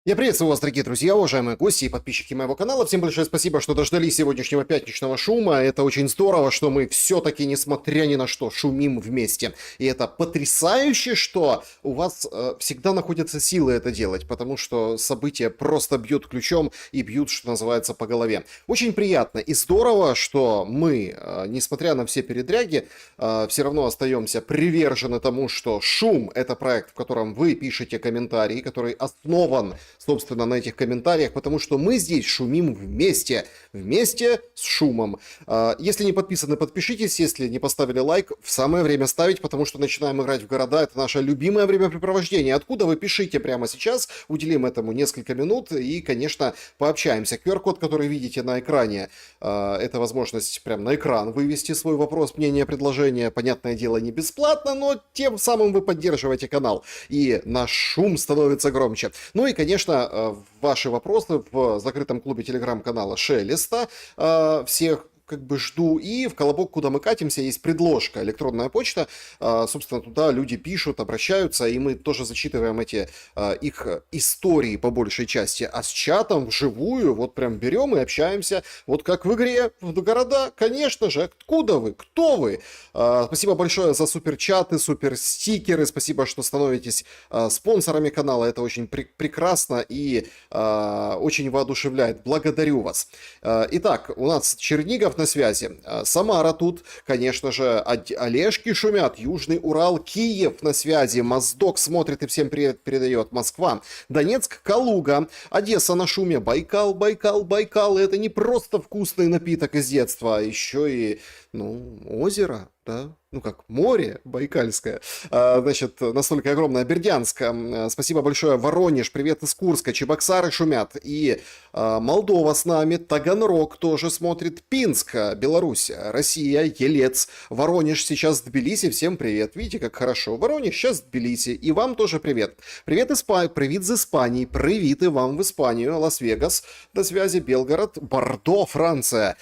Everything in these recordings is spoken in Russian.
Я приветствую вас, дорогие друзья, уважаемые гости и подписчики моего канала. Всем большое спасибо, что дождались сегодняшнего пятничного шума. Это очень здорово, что мы все-таки, несмотря ни на что, шумим вместе. И это потрясающе, что у вас всегда находятся силы это делать, потому что события просто бьют ключом и бьют, что называется, по голове. Очень приятно и здорово, что мы, несмотря на все передряги, все равно остаемся привержены тому, что шум — это проект, в котором вы пишете комментарии, который основан собственно, на этих комментариях, потому что мы здесь шумим вместе с шумом. Если не подписаны, подпишитесь, если не поставили лайк, в самое время ставить, потому что начинаем играть в города, это наше любимое времяпрепровождение. Откуда вы пишите прямо сейчас, уделим этому несколько минут и, конечно, пообщаемся. QR-код, который видите на экране, это возможность прямо на экран вывести свой вопрос, мнение, предложение. Понятное дело, не бесплатно, но тем самым вы поддерживаете канал, и наш шум становится громче. Ну и, конечно, ваши вопросы в закрытом клубе телеграм-канала Шелеста. Всех как бы жду. И в колобок, куда мы катимся, есть предложка, электронная почта. Собственно, туда люди пишут, обращаются, и мы тоже зачитываем эти их истории по большей части. А с чатом вживую вот прям берем и общаемся. Вот как в игре в города, конечно же. Откуда вы? Кто вы? Спасибо большое за суперчаты, суперстикеры. Спасибо, что становитесь спонсорами канала. Это очень прекрасно и очень воодушевляет. Благодарю вас. Итак, у нас Чернигов на связи. Самара тут, конечно же, Олежки шумят. Южный Урал, Киев на связи. Моздок смотрит и всем привет передает. Москва. Донецк, Калуга. Одесса на шуме. Байкал, Байкал, Байкал. И это не просто вкусный напиток из детства, а еще и, озеро, да? Ну как, море Байкальское. Значит, настолько огромное. Бердянск. Спасибо большое. Воронеж. Привет из Курска. Чебоксары шумят. И Молдова с нами. Таганрог тоже смотрит. Пинск. Беларусь. Россия. Елец. Воронеж. Сейчас Тбилиси. Всем привет. Видите, как хорошо. Воронеж. Сейчас Тбилиси. И вам тоже привет. Привет из Испании. Привет и вам в Испанию. Лас-Вегас. До связи. Белгород. Бордо, Франция.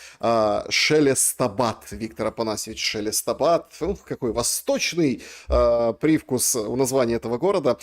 Шелестабад. Виктор Апанасьевич Шелестабад. Какой восточный привкус у названия этого города.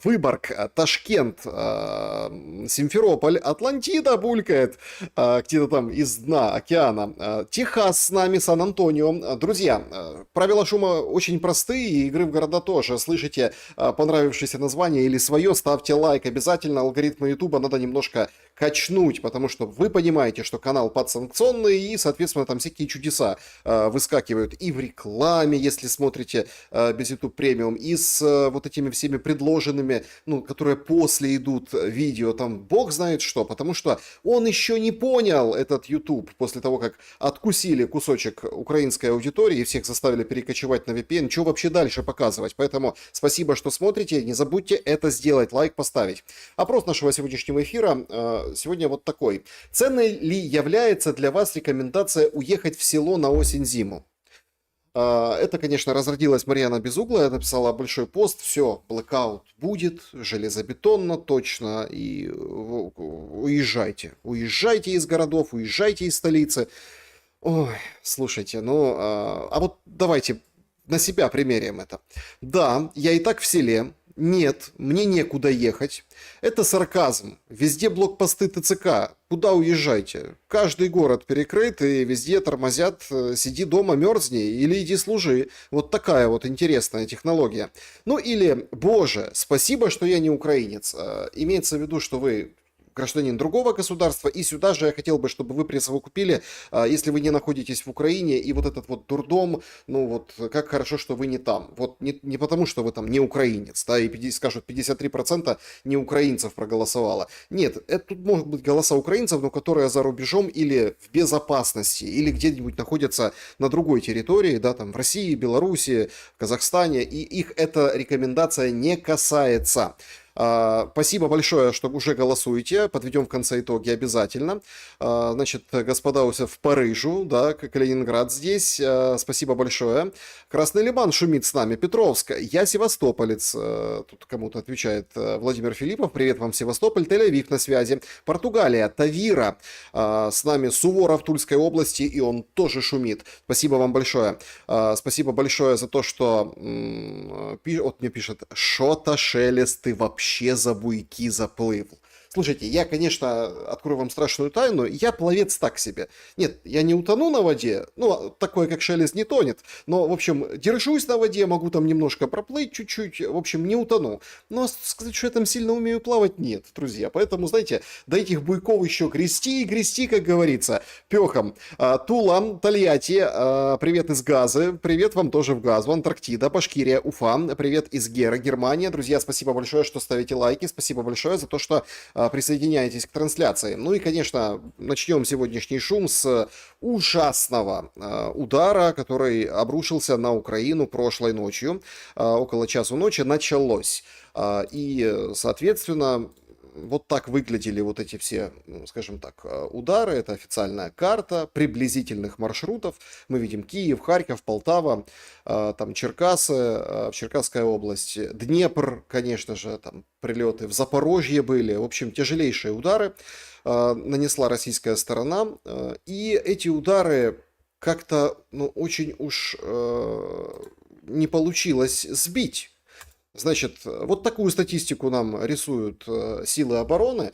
Выборг, Ташкент, Симферополь, Атлантида булькает где-то там из дна океана. Техас с нами, Сан-Антонио. Друзья, правила шума очень простые, и игры в города тоже. Слышите понравившееся название или свое, ставьте лайк обязательно. Алгоритмы Ютуба надо немножко качнуть, потому что вы понимаете, что канал подсанкционный, и, соответственно, там всякие чудеса выскакивают и в рекламе, если смотрите без YouTube премиум, и с вот этими всеми предложенными, которые после идут видео, там бог знает что, потому что он еще не понял, этот YouTube, после того, как откусили кусочек украинской аудитории и всех заставили перекочевать на VPN, что вообще дальше показывать. Поэтому спасибо, что смотрите, не забудьте это сделать, лайк поставить. Опрос нашего сегодняшнего эфира сегодня вот такой. Ценной ли является для вас рекомендация уехать в село на осень-зиму? Это, конечно, разродилась Марьяна Безуглая, написала большой пост, все, блэкаут будет, железобетонно, точно, и уезжайте из городов, уезжайте из столицы. Ой, слушайте, а вот давайте на себя примерим это. Да, я и так в селе. Нет, мне некуда ехать. Это сарказм. Везде блокпосты ТЦК. Куда уезжайте? Каждый город перекрыт и везде тормозят. Сиди дома, мерзни или иди служи. Вот такая вот интересная технология. Ну или, боже, спасибо, что я не украинец. Имеется в виду, что вы гражданин другого государства, и сюда же я хотел бы, чтобы вы присовокупили, если вы не находитесь в Украине, и вот этот вот дурдом, как хорошо, что вы не там. Вот не потому, что вы там не украинец, да, и скажут 53% не украинцев проголосовало. Нет, это тут могут быть голоса украинцев, но которые за рубежом или в безопасности, или где-нибудь находятся на другой территории, да, там в России, Беларуси, Казахстане, и их эта рекомендация не касается. Спасибо большое, что уже голосуете. Подведем в конце итоги обязательно. Значит, господа в Парижу, да, Калининград здесь. Спасибо большое. Красный Лиман шумит с нами. Петровск. Я севастополец. Тут кому-то отвечает Владимир Филиппов. Привет вам, Севастополь. Тель-Авив на связи. Португалия. Тавира. С нами Суворов Тульской области, и он тоже шумит. Спасибо вам большое. Спасибо большое за то, что... Вот мне пишет, шо-то шелест, ты вообще вообще за буйки заплыл. Слушайте, я, конечно, открою вам страшную тайну, я пловец так себе. Нет, я не утону на воде, ну, такое, как Шелест, не тонет, но, в общем, держусь на воде, могу там немножко проплыть чуть-чуть, в общем, не утону. Но сказать, что я там сильно умею плавать, нет, друзья. Поэтому, знаете, до этих буйков еще грести и грести, как говорится, пехом. Тула, Тольятти, привет из Газы, привет вам тоже в Газу, Антарктида, Башкирия, Уфа, привет из Гера, Германия. Друзья, спасибо большое, что ставите лайки, спасибо большое за то, что присоединяйтесь к трансляции. Ну и, конечно, начнем сегодняшний шум с ужасного удара, который обрушился на Украину прошлой ночью. Около часу ночи началось. И, соответственно, вот так выглядели вот эти все, скажем так, удары. Это официальная карта приблизительных маршрутов. Мы видим Киев, Харьков, Полтава, там Черкасы, Черкасская область, Днепр, конечно же, там прилеты в Запорожье были. В общем, тяжелейшие удары нанесла российская сторона. И эти удары как-то, ну, очень уж не получилось сбить. Значит, вот такую статистику нам рисуют силы обороны.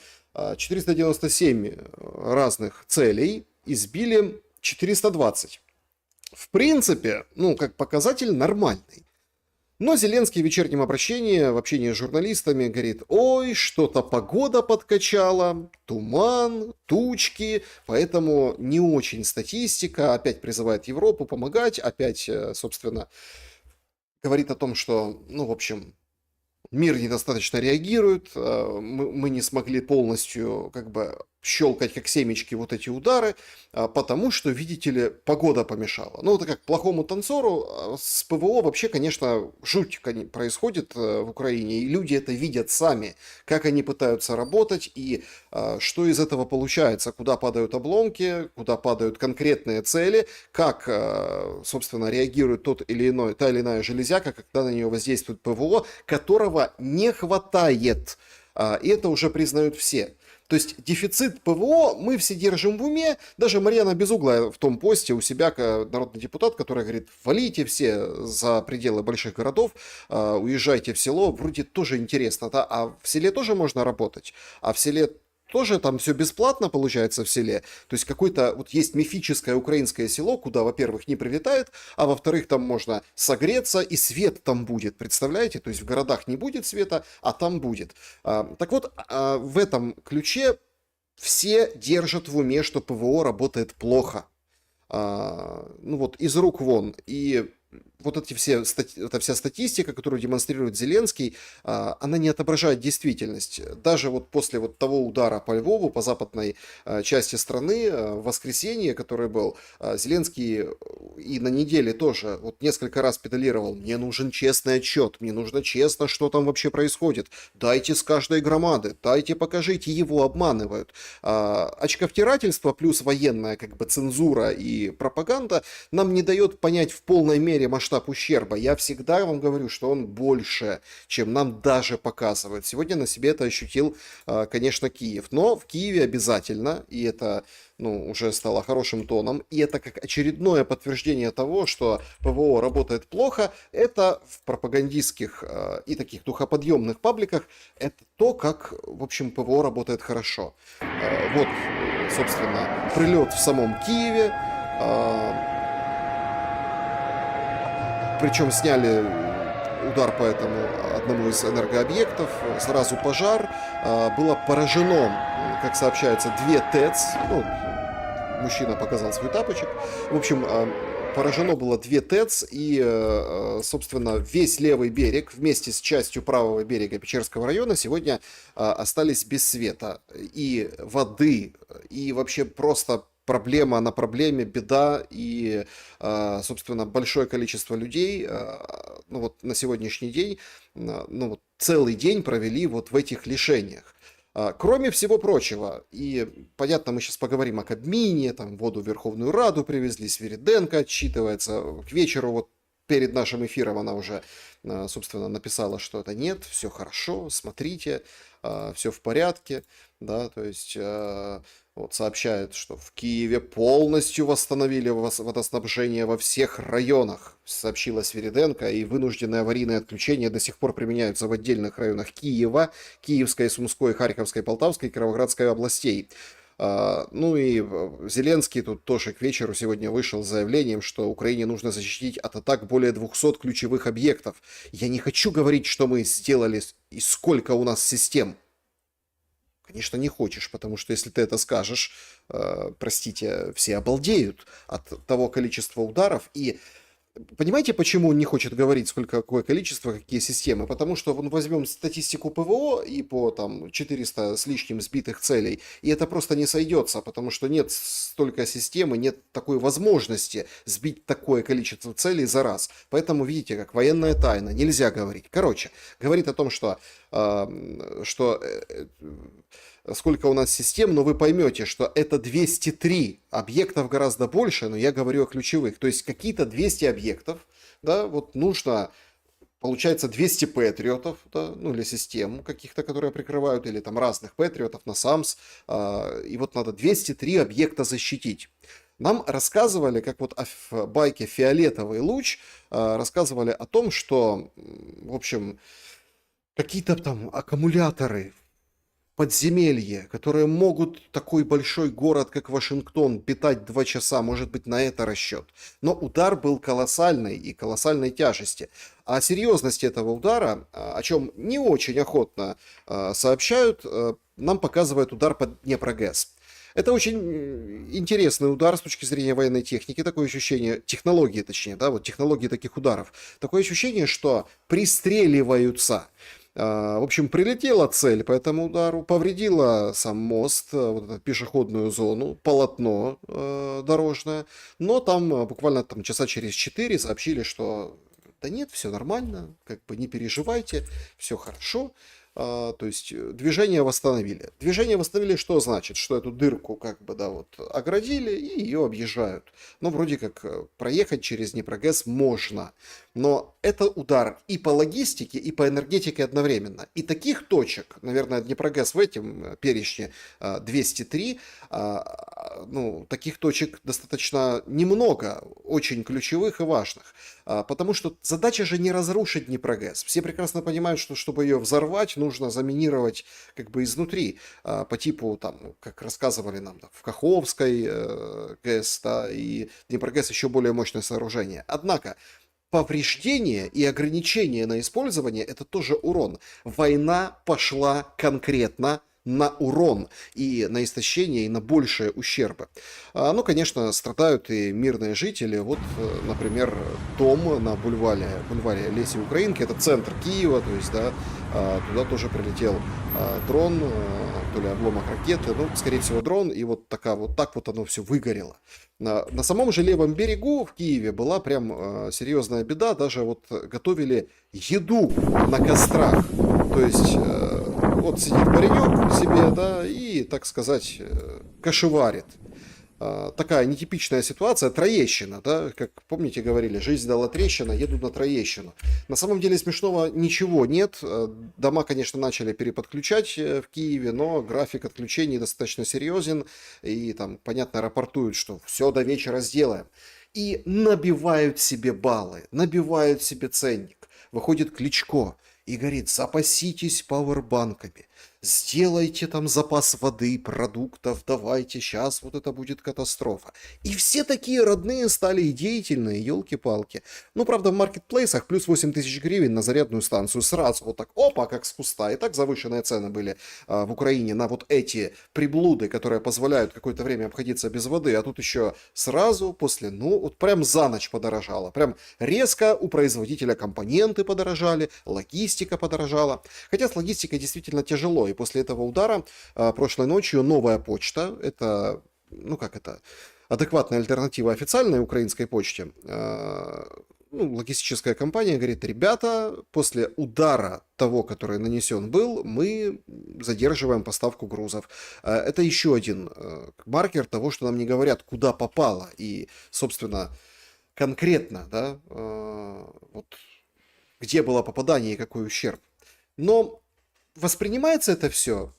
497 разных целей, избили 420. В принципе, ну, как показатель, нормальный. Но Зеленский в вечернем обращении, в общении с журналистами, говорит: ой, что-то погода подкачала, туман, тучки, поэтому не очень статистика, опять призывает Европу помогать, опять, собственно, говорит о том, что, ну, в общем, мир недостаточно реагирует, мы не смогли полностью, как бы, щелкать как семечки вот эти удары, потому что, видите ли, погода помешала. Ну, это как плохому танцору, с ПВО вообще, конечно, жуть происходит в Украине, и люди это видят сами, как они пытаются работать, и что из этого получается, куда падают обломки, куда падают конкретные цели, как, собственно, реагирует та или иная железяка, когда на нее воздействует ПВО, которого не хватает. И это уже признают все. То есть дефицит ПВО мы все держим в уме. Даже Марьяна Безуглая в том посте у себя, народный депутат, который говорит: валите все за пределы больших городов, уезжайте в село. Вроде тоже интересно, да? А в селе тоже можно работать? А в селе тоже там все бесплатно получается в селе. То есть какое-то вот есть мифическое украинское село, куда, во-первых, не прилетает, а во-вторых, там можно согреться, и свет там будет. Представляете? То есть в городах не будет света, а там будет. Так вот, в этом ключе все держат в уме, что ПВО работает плохо. Ну вот, из рук вон. И вот эта вся статистика, которую демонстрирует Зеленский, она не отображает действительность. Даже вот после вот того удара по Львову, по западной части страны, в воскресенье, который был, Зеленский и на неделе тоже вот несколько раз педалировал: мне нужен честный отчет, мне нужно честно, что там вообще происходит. Дайте с каждой громады, дайте, покажите, его обманывают. Очковтирательство плюс военная, как бы, цензура и пропаганда нам не дает понять в полной мере масштаб ущерба. Я всегда вам говорю, что он больше, чем нам даже показывают. Сегодня на себе это ощутил, конечно, Киев. Но в Киеве обязательно, и это, ну, уже стало хорошим тоном, и это как очередное подтверждение того, что ПВО работает плохо, это в пропагандистских и таких духоподъемных пабликах, это то, как, в общем, ПВО работает хорошо. Вот, собственно, прилет в самом Киеве. Причем сняли удар по этому одному из энергообъектов, сразу пожар, было поражено, как сообщается, 2 ТЭЦ, ну, мужчина показал свой тапочек, в общем, поражено было 2 ТЭЦ, и, собственно, весь левый берег вместе с частью правого берега Печерского района сегодня остались без света и воды, и вообще просто проблема на проблеме, беда, и, собственно, большое количество людей, ну вот на сегодняшний день, ну вот целый день провели вот в этих лишениях. Кроме всего прочего, и понятно, мы сейчас поговорим о Кабмине, там воду в Верховную Раду привезли, Свириденко отчитывается, к вечеру вот перед нашим эфиром она уже, собственно, написала, что это нет, все хорошо, смотрите, все в порядке, да, то есть вот сообщает, что в Киеве полностью восстановили водоснабжение во всех районах, сообщила Свириденко, и вынужденные аварийные отключения до сих пор применяются в отдельных районах Киева, Киевской, Сумской, Харьковской, Полтавской и Кировоградской областей. Ну и Зеленский тут тоже к вечеру сегодня вышел с заявлением, что Украине нужно защитить от атак более 200 ключевых объектов. Я не хочу говорить, что мы сделали и сколько у нас систем. Конечно, не хочешь, потому что если ты это скажешь, простите, все обалдеют от того количества ударов. И понимаете, почему он не хочет говорить, сколько, какое количество, какие системы? Потому что возьмем статистику ПВО и по там 400 с лишним сбитых целей, и это просто не сойдется, потому что нет столько системы, нет такой возможности сбить такое количество целей за раз. Поэтому, видите, как военная тайна, нельзя говорить. Короче, говорит о том, что сколько у нас систем, но вы поймете, что это 203, объектов гораздо больше, но я говорю о ключевых. То есть какие-то 200 объектов, да, вот нужно, получается, 200 патриотов, да, ну или систем каких-то, которые прикрывают, или там разных патриотов на САМС, и вот надо 203 объекта защитить. Нам рассказывали, как вот в байке «Фиолетовый луч», рассказывали о том, что, в общем, какие-то там аккумуляторы, подземелье, которые могут такой большой город, как Вашингтон, питать 2 часа, может быть, на это расчет. Но удар был колоссальный и колоссальной тяжести. О серьезности этого удара, о чем не очень охотно сообщают, нам показывает удар под Днепрогэс. Это очень интересный удар с точки зрения военной техники, такое ощущение, технологии точнее, да, вот технологии таких ударов. Такое ощущение, что пристреливаются. В общем, прилетела цель по этому удару, повредила сам мост, вот эту пешеходную зону, полотно дорожное, но там буквально там часа через 4 сообщили, что да нет, все нормально, как бы не переживайте, все хорошо. То есть движение восстановили. Движение восстановили, что значит? Что эту дырку как бы, да, вот оградили и ее объезжают. Но вроде как проехать через Днепрогэс можно. Но это удар и по логистике, и по энергетике одновременно. И таких точек, наверное, Днепрогэс в этом перечне 203, ну, таких точек достаточно немного, очень ключевых и важных. Потому что задача же не разрушить Днепрогэс. Все прекрасно понимают, что чтобы ее взорвать, нужно заминировать как бы изнутри, по типу, там, как рассказывали нам, в Каховской ГЭС, да, и Днепрогэс еще более мощное сооружение. Однако, повреждение и ограничение на использование – это тоже урон. Война пошла конкретно на урон и на истощение, и на большие ущербы. Ну, конечно, страдают и мирные жители. Вот, например, дом на бульваре Леси Украинки, это центр Киева, то есть, да, туда тоже прилетел дрон, то ли обломок ракеты, ну, скорее всего, дрон, и вот так вот оно все выгорело. На самом же левом берегу в Киеве была прям серьезная беда, даже вот готовили еду на кострах, то есть вот сидит паренек себе, да, и, так сказать, кашеварит. Такая нетипичная ситуация, Троещина, да, как помните говорили, жизнь дала трещина, едут на Троещину. На самом деле смешного ничего нет, дома, конечно, начали переподключать в Киеве, но график отключений достаточно серьезен, и там, понятно, рапортуют, что все до вечера сделаем. И набивают себе баллы, набивают себе ценник. Выходит Кличко и говорит, запаситесь пауэрбанками, сделайте там запас воды, продуктов, давайте, сейчас вот это будет катастрофа. И все такие родные стали и деятельные, елки-палки. Ну, правда, в маркетплейсах плюс 8 тысяч гривен на зарядную станцию сразу вот так, опа, как с куста. И так завышенные цены были в Украине на вот эти приблуды, которые позволяют какое-то время обходиться без воды, а тут еще сразу после, ну, вот прям за ночь подорожало. Прям резко у производителя компоненты подорожали, логистика подорожала. Хотя с логистикой действительно тяжело. И после этого удара прошлой ночью Новая почта, это, ну как это, адекватная альтернатива официальной украинской почте, ну, логистическая компания говорит, ребята, после удара того, который нанесен был, мы задерживаем поставку грузов. Это еще один маркер того, что нам не говорят, куда попало. И, собственно, конкретно, да, где было попадание и какой ущерб. Но воспринимается это все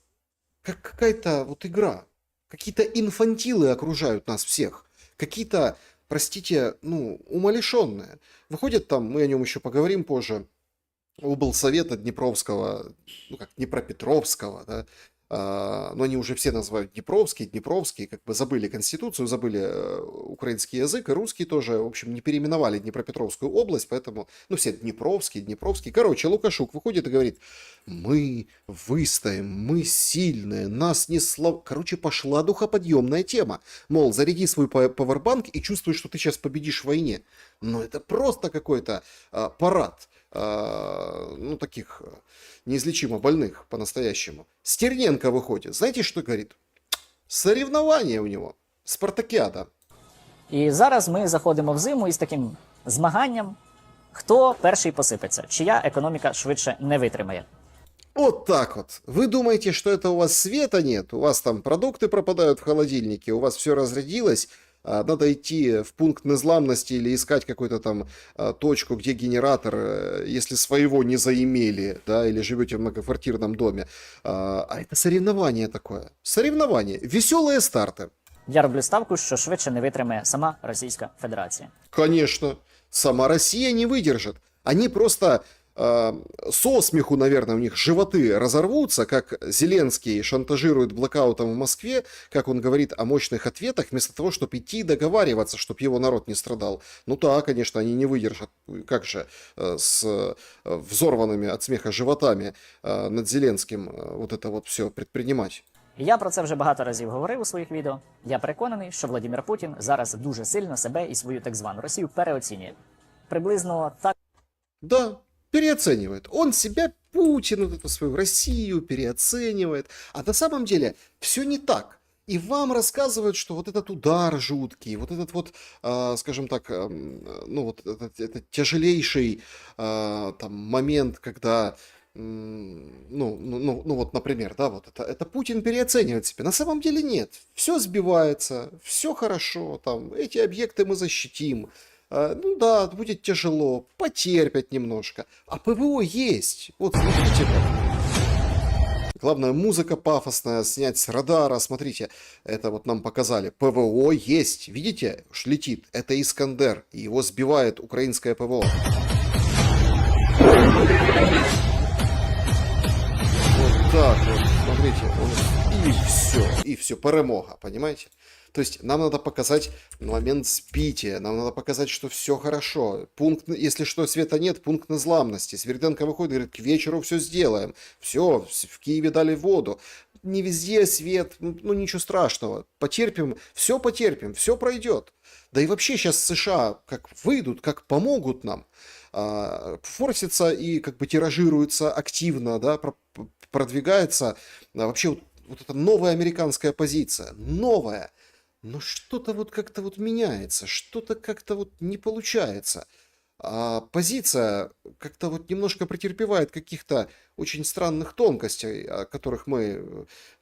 как какая-то вот игра. Какие-то инфантилы окружают нас всех. Какие-то, простите, ну, умалишенные. Выходит там, мы о нем еще поговорим позже, облсовета Днепровского, ну как Днепропетровского, да, но они уже все называют Днепровский, как бы забыли Конституцию, забыли украинский язык, и русский тоже, в общем, не переименовали Днепропетровскую область, поэтому, ну, все Днепровский. Короче, Лукашук выходит и говорит, мы выстоим, мы сильные, нас не слов... Короче, пошла духоподъемная тема. Мол, заряди свой пауэрбанк и чувствуй, что ты сейчас победишь в войне. Но это просто какой-то парад. Ну, таких неизлечимо больных по-настоящему. Стерненко выходит. Знаете, что говорит? Соревновання у нього. Спартакіада. І зараз ми заходимо в зиму із таким змаганням, хто перший посипеться, чия економіка швидше не витримає. Вот так вот. Вы думаете, что это у вас света нет? У вас там продукты пропадают в холодильнике, у вас все разрядилось, надо идти в пункт незламности или искать какую-то там точку, где генератор, если своего не заимели, да, или живете в многоквартирном доме. А это соревнование такое. Соревнование. Веселые старты. Я роблю ставку, що швидше не витримає сама Російська Федерація. Конечно. Сама Россия не выдержит. Они просто со смеху, наверное, у них животы разорвутся, как Зеленский шантажирует блокаутом в Москве, как он говорит о мощных ответах, вместо того, чтобы идти и договариваться, чтобы его народ не страдал. Ну да, конечно, они не выдержат. Как же с взорванными от смеха животами над Зеленским вот это вот все предпринимать? Я про це вже багато разів говорив у своїх відео. Я переконаний, що Владимир Путін зараз дуже сильно себе і свою так звану Росію переоцінює. Приблизно так. Да, переоценивает. Он себя, Путин, вот эту свою Россию переоценивает. А на самом деле все не так. И вам рассказывают, что вот этот удар жуткий, вот этот вот, скажем так, ну вот этот тяжелейший там момент, когда, ну вот, например, да, вот это Путин переоценивает себя. На самом деле нет. Все сбивается, все хорошо, там, эти объекты мы защитим. Ну да, будет тяжело, потерпят немножко. А ПВО есть. Вот смотрите как. Главное, музыка пафосная, снять с радара. Смотрите, это вот нам показали. ПВО есть. Видите, уж летит. Это Искандер. И его сбивает украинское ПВО. Вот так вот. Смотрите. И все. Перемога, понимаете? То есть нам надо показать момент сбития, нам надо показать, что все хорошо. Пункт, если что, света нет, пункт незламности. Сверденко выходит и говорит, к вечеру все сделаем. Все, в Киеве дали воду. Не везде свет, ну ничего страшного. Потерпим, все пройдет. Да и вообще сейчас США как выйдут, как помогут нам. Форсится и как бы тиражируется активно, да, продвигается. Вообще вот эта новая американская позиция, новая. Но что-то вот как-то вот меняется, что-то как-то вот не получается. А позиция как-то вот немножко претерпевает каких-то очень странных тонкостей,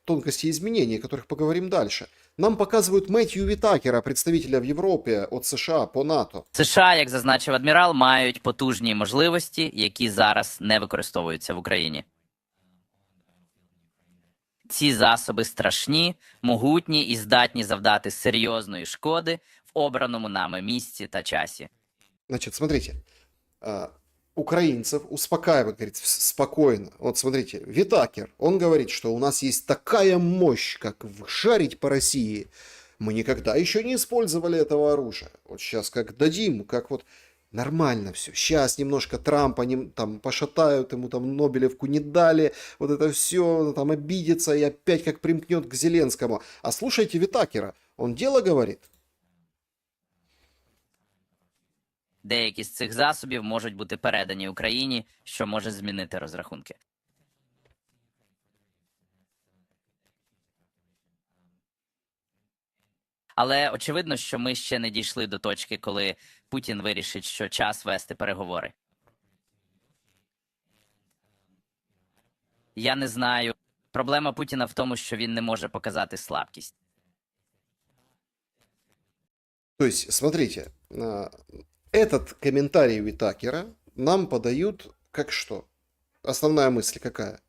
тонкостей изменений, о которых поговорим дальше. Нам показывают Меттью Вітакера, представителя в Європі від США по НАТО. США, як зазначив адмірал, мають потужні можливості, які зараз не використовуються в Україні. Ці засоби страшні, могутні і здатні завдати серйозної шкоди в обраному нами місці та часі. Значит, смотрите, украинцев успокаивает, говорит, спокойно. Вот смотрите, Витакер, он говорит, что у нас есть такая мощь, как шарить по России. Мы никогда еще не использовали этого оружия. Вот сейчас как дадим, как вот нормально все. Сейчас немножко Трампа там пошатают, ему там Нобелевку не дали, вот это все, там обидится и опять как примкнет к Зеленскому. А слушайте Витакера, он дело говорит. Деякі з цих засобів можуть бути передані Україні, що може змінити розрахунки. Але очевидно, що ми ще не дійшли до точки, коли Путін вирішить, що час вести переговори. Я не знаю. Проблема Путіна в тому, що він не може показати слабкість. То есть, смотрите, этот комментарий Витакера нам подают как что? Основная мысль какая?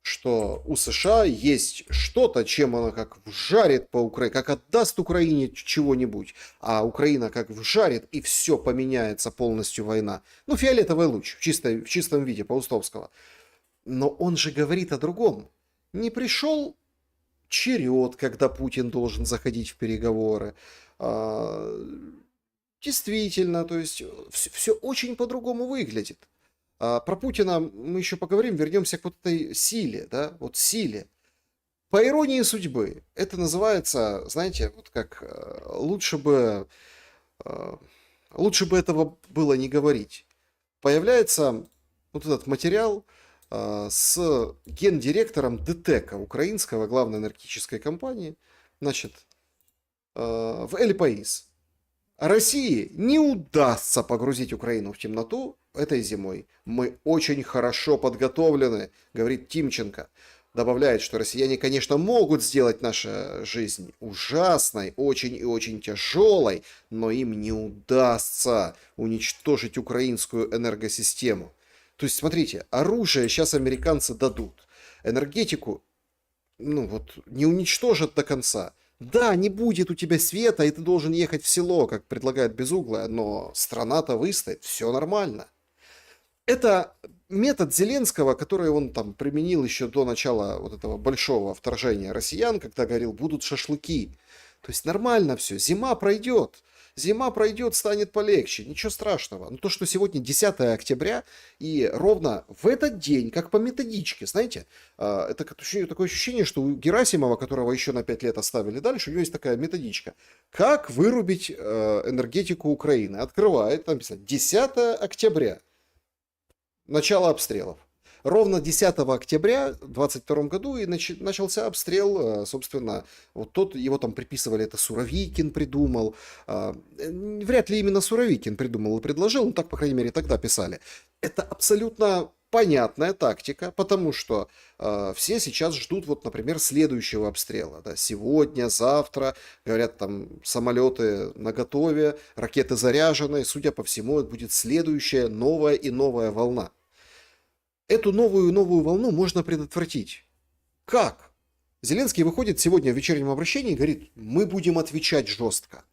Что у США есть что-то, чем она как вжарит по Украине, как отдаст Украине чего-нибудь, а Украина как вжарит, и все поменяется полностью война. Ну, фиолетовый луч в чистом виде, Паустовского. Но он же говорит о другом. Не пришел черед, когда Путин должен заходить в переговоры. Действительно, то есть все очень по-другому выглядит. Про Путина мы еще поговорим, вернемся к вот этой силе, да, вот силе. По иронии судьбы, это называется, знаете, вот как лучше бы этого было не говорить. Появляется вот этот материал с гендиректором ДТЭКа, украинского главной энергетической компании, значит, в Эль Паис. России не удастся погрузить Украину в темноту этой зимой. Мы очень хорошо подготовлены, говорит Тимченко. Добавляет, что россияне, конечно, могут сделать нашу жизнь ужасной, очень и очень тяжелой, но им не удастся уничтожить украинскую энергосистему. То есть, смотрите, оружие сейчас американцы дадут. Энергетику, ну вот, не уничтожат до конца. Да, не будет у тебя света, и ты должен ехать в село, как предлагает Безуглая, но страна-то выстоит, все нормально. Это метод Зеленского, который он там применил еще до начала вот этого большого вторжения россиян, когда говорил, будут шашлыки. То есть нормально все, зима пройдет, станет полегче, ничего страшного. Но то, что сегодня 10 октября, и ровно в этот день, как по методичке, знаете, это такое ощущение, что у Герасимова, которого еще на 5 лет оставили дальше, у него есть такая методичка. Как вырубить энергетику Украины? Открывает, там написано, 10 октября. Начало обстрелов. Ровно 10 октября 2022 году и начался обстрел, собственно, вот тот, его там приписывали, это Суровикин придумал. Вряд ли именно Суровикин придумал и предложил, но так, по крайней мере, тогда писали. Это абсолютно понятная тактика, потому что все сейчас ждут, вот, например, следующего обстрела. Да, сегодня, завтра, говорят, там самолеты наготове, ракеты заряжены, судя по всему, это будет следующая новая и новая волна. Эту новую волну можно предотвратить. Как? Зеленский выходит сегодня в вечернем обращении и говорит, мы будем отвечать жестко.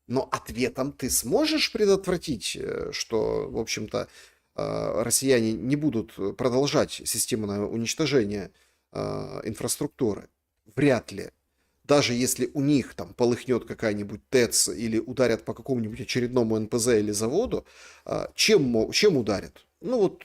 Но ответом ты сможешь предотвратить, что, в общем-то, россияне не будут продолжать системное уничтожение инфраструктуры? Вряд ли. Даже если у них там полыхнет какая-нибудь ТЭЦ или ударят по какому-нибудь очередному НПЗ или заводу, чем ударят? Ну вот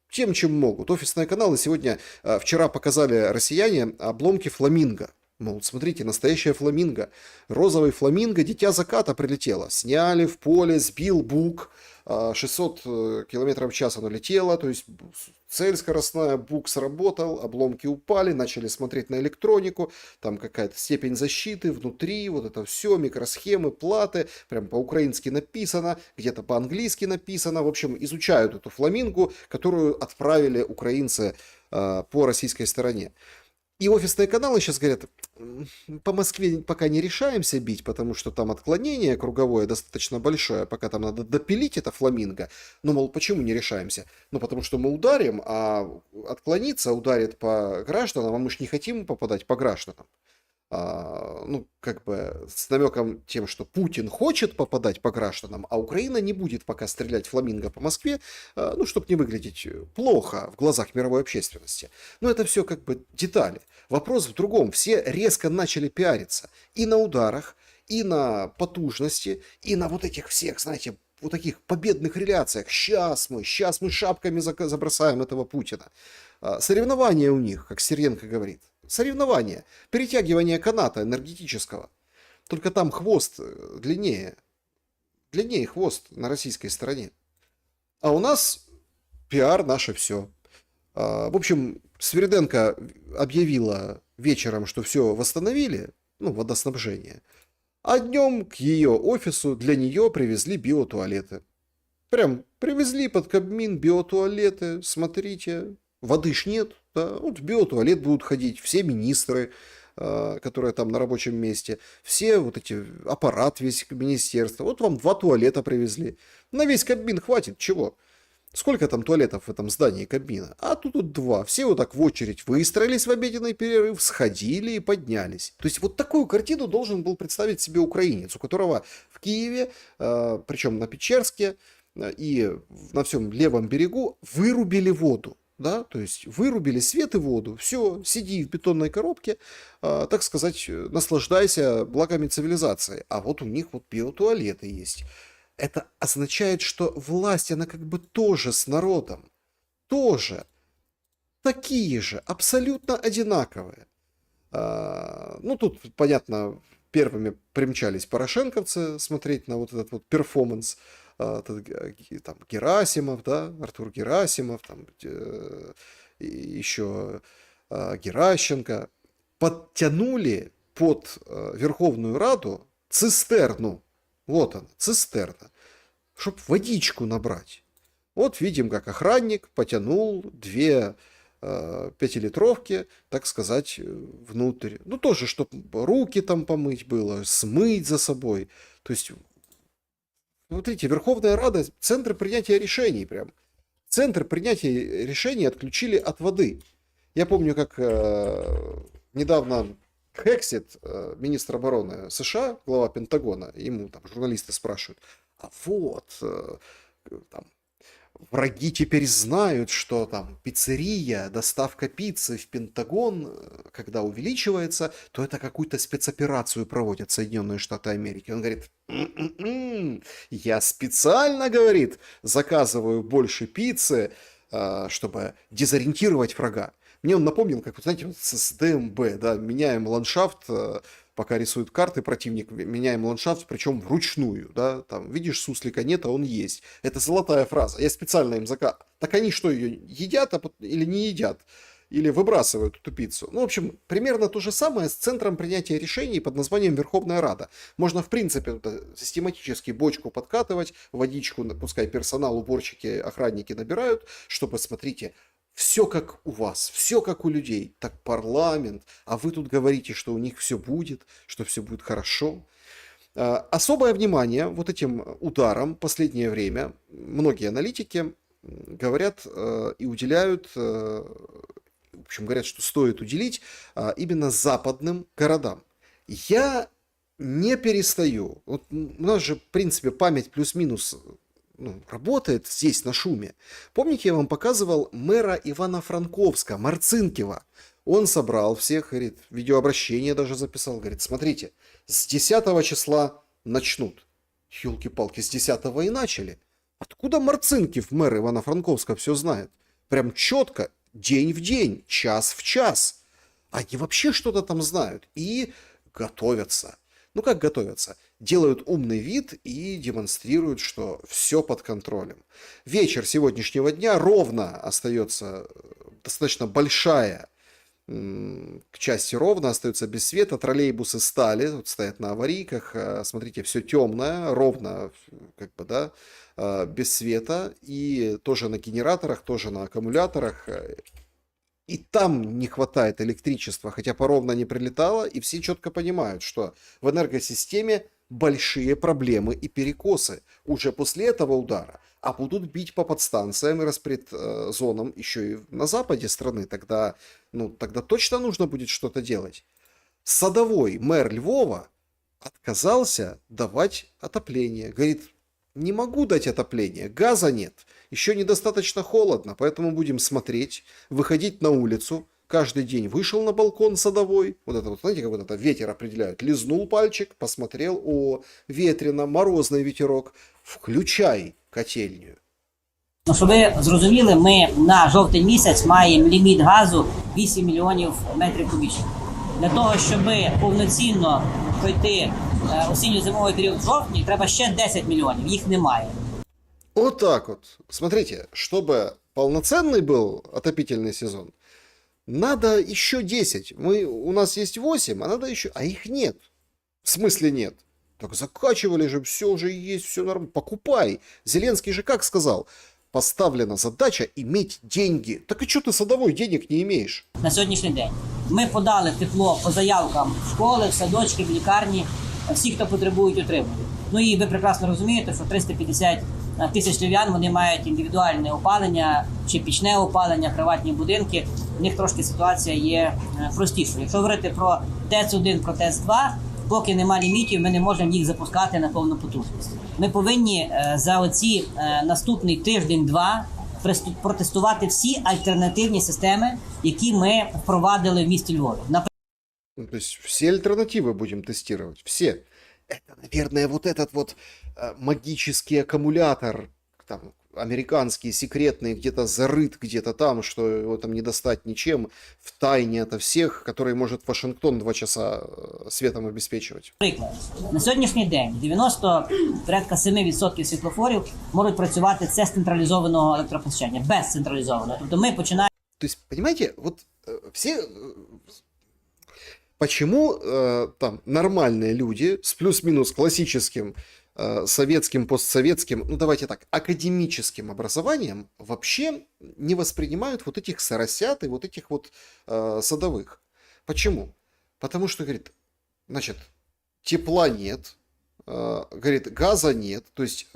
тем, чем могут. Офисные каналы вчера показали россияне обломки фламинго. Мол, смотрите, настоящая фламинго. Розовый фламинго, дитя заката прилетело. Сняли в поле, сбил бук. 600 км в час оно летело. То есть цель скоростная, бук сработал, обломки упали, начали смотреть на электронику. Там какая-то степень защиты внутри, вот это все, микросхемы, платы. Прям по-украински написано, где-то по-английски написано. В общем, изучают эту фламингу, которую отправили украинцы по российской стороне. И офисные каналы сейчас говорят, по Москве пока не решаемся бить, потому что там отклонение круговое достаточно большое, пока там надо допилить это фламинго. Ну, мол, почему не решаемся? Ну, потому что мы ударим, а отклониться ударит по гражданам, а мы же не хотим попадать по гражданам. Ну, как бы с намеком тем, что Путин хочет попадать по гражданам, а Украина не будет пока стрелять фламинго по Москве, ну, чтобы не выглядеть плохо в глазах мировой общественности. Но это все как бы детали. Вопрос в другом. Все резко начали пиариться и на ударах, и на потужности, и на вот этих всех, знаете, вот таких победных реляциях. Сейчас мы шапками забросаем этого Путина. Соревнования у них, как Стерненко говорит. Соревнования. Перетягивание каната энергетического. Только там хвост длиннее. Длиннее хвост на российской стороне. А у нас пиар наше все. В общем, Свириденко объявила вечером, что все восстановили, ну, водоснабжение. А днем к ее офису для нее привезли биотуалеты. Прям привезли под Кабмин биотуалеты. Смотрите, воды ж нет. Да? Вот в биотуалет будут ходить все министры, которые там на рабочем месте. Все вот эти, аппарат весь министерства. Вот вам 2 туалета привезли. На весь Кабмин хватит, чего? Сколько там туалетов в этом здании Кабмина? А тут 2. Все вот так в очередь выстроились в обеденный перерыв, сходили и поднялись. То есть вот такую картину должен был представить себе украинец, у которого в Киеве, причем на Печерске и на всем левом берегу вырубили воду. Да, то есть вырубили свет и воду, все, сиди в бетонной коробке, так сказать, наслаждайся благами цивилизации. А вот у них вот биотуалеты есть. Это означает, что власть, она как бы тоже с народом, тоже такие же, абсолютно одинаковые. Ну, тут, понятно, первыми примчались порошенковцы смотреть на вот этот вот перформанс. Там Герасимов, да, Артур Герасимов, там еще Геращенко, подтянули под Верховную Раду цистерну. Вот она, цистерна, чтобы водичку набрать. Вот видим, как охранник потянул 2 5-литровки, так сказать, внутрь. Ну, тоже, чтобы руки там помыть было, смыть за собой. То есть, смотрите, Верховная Рада – центр принятия решений прям. Центр принятия решений отключили от воды. Я помню, как недавно Хексет, министр обороны США, глава Пентагона, ему там журналисты спрашивают, а вот, там, враги теперь знают, что там пиццерия, доставка пиццы в Пентагон, когда увеличивается, то это какую-то спецоперацию проводят Соединенные Штаты Америки. Он говорит, я специально, говорит, заказываю больше пиццы, чтобы дезориентировать врага. Мне он напомнил, как, вы знаете, вот с ДМБ, да, меняем ландшафт, пока рисуют карты, противник, меняем ландшафт, причем вручную, да, там, видишь, суслика нет, а он есть. Это золотая фраза, я специально им заказываю. Так они что, ее едят или не едят? Или выбрасывают эту пиццу? Ну, в общем, примерно то же самое с центром принятия решений под названием Верховная Рада. Можно, в принципе, систематически бочку подкатывать, водичку, пускай персонал, уборщики, охранники набирают, чтобы, смотрите, все как у вас, все как у людей. Так парламент, а вы тут говорите, что у них все будет, что все будет хорошо. Особое внимание вот этим ударам в последнее время многие аналитики говорят и уделяют, в общем, говорят, что стоит уделить именно западным городам. Я не перестаю. Вот у нас же, в принципе, память плюс-минус работает здесь, на шуме. Помните, я вам показывал мэра Ивано-Франковска, Марцинкева? Он собрал всех, говорит, видеообращение даже записал, говорит, смотрите, с 10 числа начнут. Ёлки-палки, с 10 и начали. Откуда Марцинкев, мэр Ивано-Франковска, все знает? Прям четко, день в день, час в час. Они вообще что-то там знают и готовятся. Ну как готовятся? Делают умный вид и демонстрируют, что все под контролем. Вечер сегодняшнего дня ровно остается достаточно большая к части ровно, остается без света. Троллейбусы стали, вот стоят на аварийках. Смотрите, все темное, ровно, как бы, да, без света. И тоже на генераторах, тоже на аккумуляторах. И там не хватает электричества, хотя поровно не прилетало, и все четко понимают, что в энергосистеме большие проблемы и перекосы уже после этого удара, а будут бить по подстанциям и распредзонам еще и на западе страны, тогда точно нужно будет что-то делать. Садовой мэр Львова отказался давать отопление, говорит, не могу дать отопление, газа нет, еще недостаточно холодно, поэтому будем смотреть, выходить на улицу. Каждый день вышел на балкон садовой, вот это вот, знаете, как вот это ветер определяют, лизнул пальчик, посмотрел, о, ветрено, морозный ветерок, включай котельню. Ну, щоб ви зрозуміли, ми на жовтень місяць маємо ліміт газу 8 мільйонів метрів кубічних. Для того, щоб повноцінно пройти осінньо-зимовий період в жовтні, треба ще 10 мільйонів, їх немає. Вот так вот. Смотрите, чтобы полноценный был отопительный сезон, надо еще 10. У нас есть 8, а надо еще... А их нет. В смысле нет? Так закачивали же, все уже есть, все нормально. Покупай. Зеленский же как сказал? Поставлена задача иметь деньги. Так и что ты, садовой, денег не имеешь? На сьогоднішній день ми подали тепло по заявкам в школи, в садочки, в лікарні. Всі, хто потребують, отримують. Ну і ви прекрасно розумієте, що 350 тисяч львів'ян, вони мають індивідуальне опалення чи пічне опалення, приватні будинки. У них трошки ситуація є простішою. Якщо говорити про ТЕЦ-1, про ТЕЦ-2, поки нема лімітів, ми не можемо їх запускати на повну потужність. Ми повинні за оці наступний тиждень-два протестувати всі альтернативні системи, які ми впровадили в місті Львові. Ну, то есть все альтернативы будем тестировать, все. Это, наверное, вот этот вот магический аккумулятор, там, американский, секретный, где-то зарыт, где-то там, что его там не достать ничем, в тайне ото всех, который может Вашингтон 2 часа светом обеспечивать. Приклад. На сьогоднішній день 97% світлофорів можуть працювати з централізованого електропостачання, без централізованого. Тобто ми починаємо. То есть, понимаете, вот все... Почему там нормальные люди с плюс-минус классическим советским, постсоветским, ну давайте так, академическим образованием вообще не воспринимают вот этих соросят и вот этих вот садовых? Почему? Потому что, говорит, значит, тепла нет, говорит, газа нет, то есть,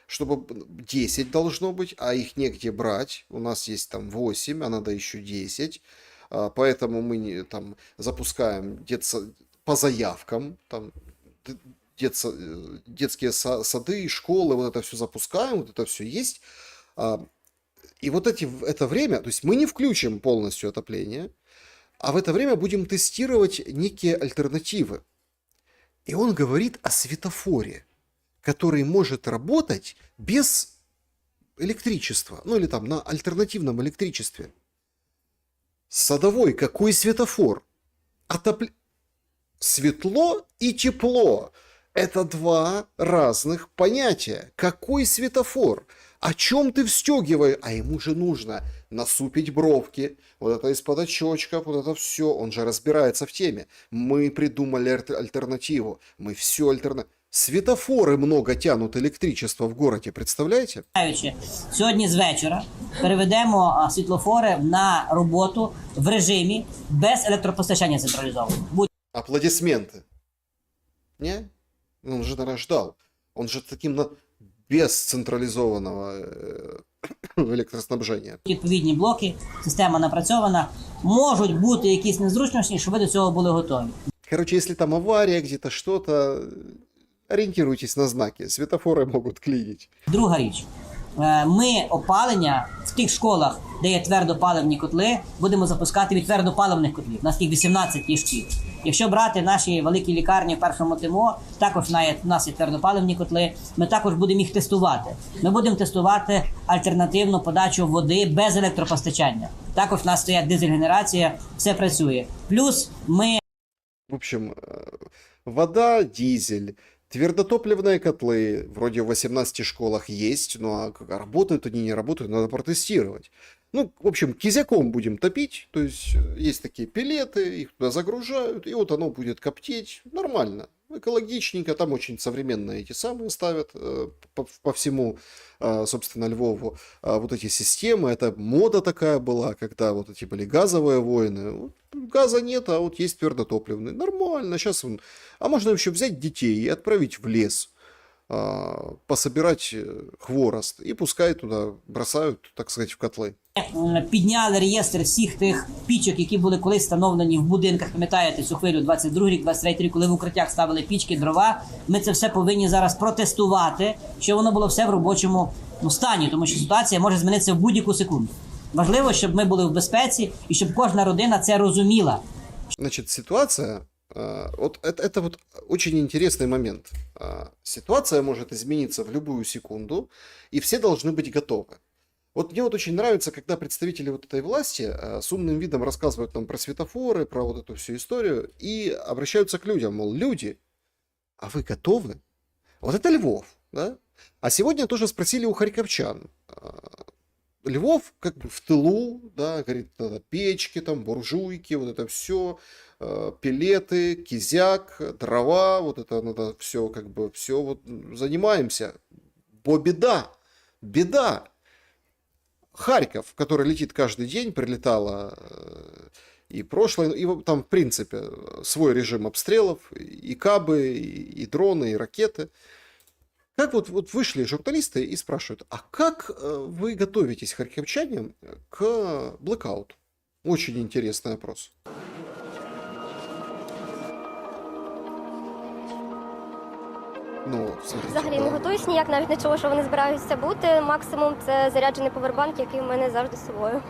чтобы 10 должно быть, а их негде брать, у нас есть там 8, а надо еще 10, поэтому мы там запускаем по заявкам, там, детские сады, школы, вот это все запускаем, вот это все есть. И вот это время, то есть мы не включим полностью отопление, а в это время будем тестировать некие альтернативы. И он говорит о светофоре, который может работать без электричества, ну или там на альтернативном электричестве. Садовой, какой светофор? Светло и тепло. Это два разных понятия. Какой светофор? О чем ты встегиваешь? А ему же нужно насупить бровки, вот это из-под очочков, вот это все. Он же разбирается в теме. Мы придумали альтернативу. Мы все альтернативу. Светофоры много тянут электричество в городе, представляете? Сьогодні з вечора переведемо світлофори на роботу в режимі без електропостачання централізованого. Аплодисменты. Не? Он же, наверное, ждал. Он же таким без централизованного електроснабження. Відповідні блоки, система напрацьована. Можуть бути якісь незручності, щоб ви до цього були готові. Короче, если там авария, где-то что-то, ориентируйтесь на знаки. Светофоры могут клинить. Друга річ. Ми опалення в тих школах, де є твердопаливні котли, будемо запускати від твердопаливних котлів. У нас їх 18 є шкіл. Якщо брати наші великі лікарні в першому ТМО, також у нас є твердопаливні котли, ми також будемо їх тестувати. Ми будемо тестувати альтернативну подачу води без електропостачання. Також у нас стоять дизель-генерація, все працює. Плюс ми... В общем, вода, дизель, твердотопливные котлы, вроде в 18 школах есть, но работают они, не работают, надо протестировать. Ну, в общем, кизяком будем топить, то есть такие пелеты, их туда загружают, и вот оно будет коптеть нормально, экологичненько, там очень современные эти самые ставят по всему, собственно, Львову, вот эти системы, это мода такая была, когда вот эти были газовые войны, газа нет, а вот есть твердотопливный, нормально, сейчас а можно еще взять детей и отправить в лес, пособирать хворост, и пускай туда бросают, так сказать, в котлы. Підняли реєстр всіх тих пічок, які були колись встановлені в будинках. Пам'ятаєте цю хвилю 22 рік, 23 рік, коли в укриттях ставили пічки, дрова. Ми це все повинні зараз протестувати, щоб воно було все в робочому стані, тому що ситуація може змінитися в будь-яку секунду. Важливо, щоб ми були в безпеці і щоб кожна родина це розуміла. Значит, ситуация, вот это вот очень интересный момент. Ситуация может измениться в любую секунду, и все должны быть готовы. Вот мне вот очень нравится, когда представители вот этой власти с умным видом рассказывают нам про светофоры, про вот эту всю историю, и обращаются к людям, мол, люди, а вы готовы? Вот это Львов, да? А сегодня тоже спросили у харьковчан. Львов как бы в тылу, да, говорит, надо печки, там, буржуйки, вот это все, пелеты, кизяк, дрова, вот это надо все, как бы, все вот занимаемся. Бо беда. Харьков, который летит каждый день, прилетала и прошлое, и там, в принципе, свой режим обстрелов, и кабы, и дроны, и ракеты. Как вот вышли журналисты и спрашивают, а как вы готовитесь, харьковчане, к блэкауту? Очень интересный опрос. Ну, смотрите, Взагалі не да. готуюсь ніяк, навіть не чула, що вони збираються бути. Максимум це заряджений повербанк, який в мене завжди з собою.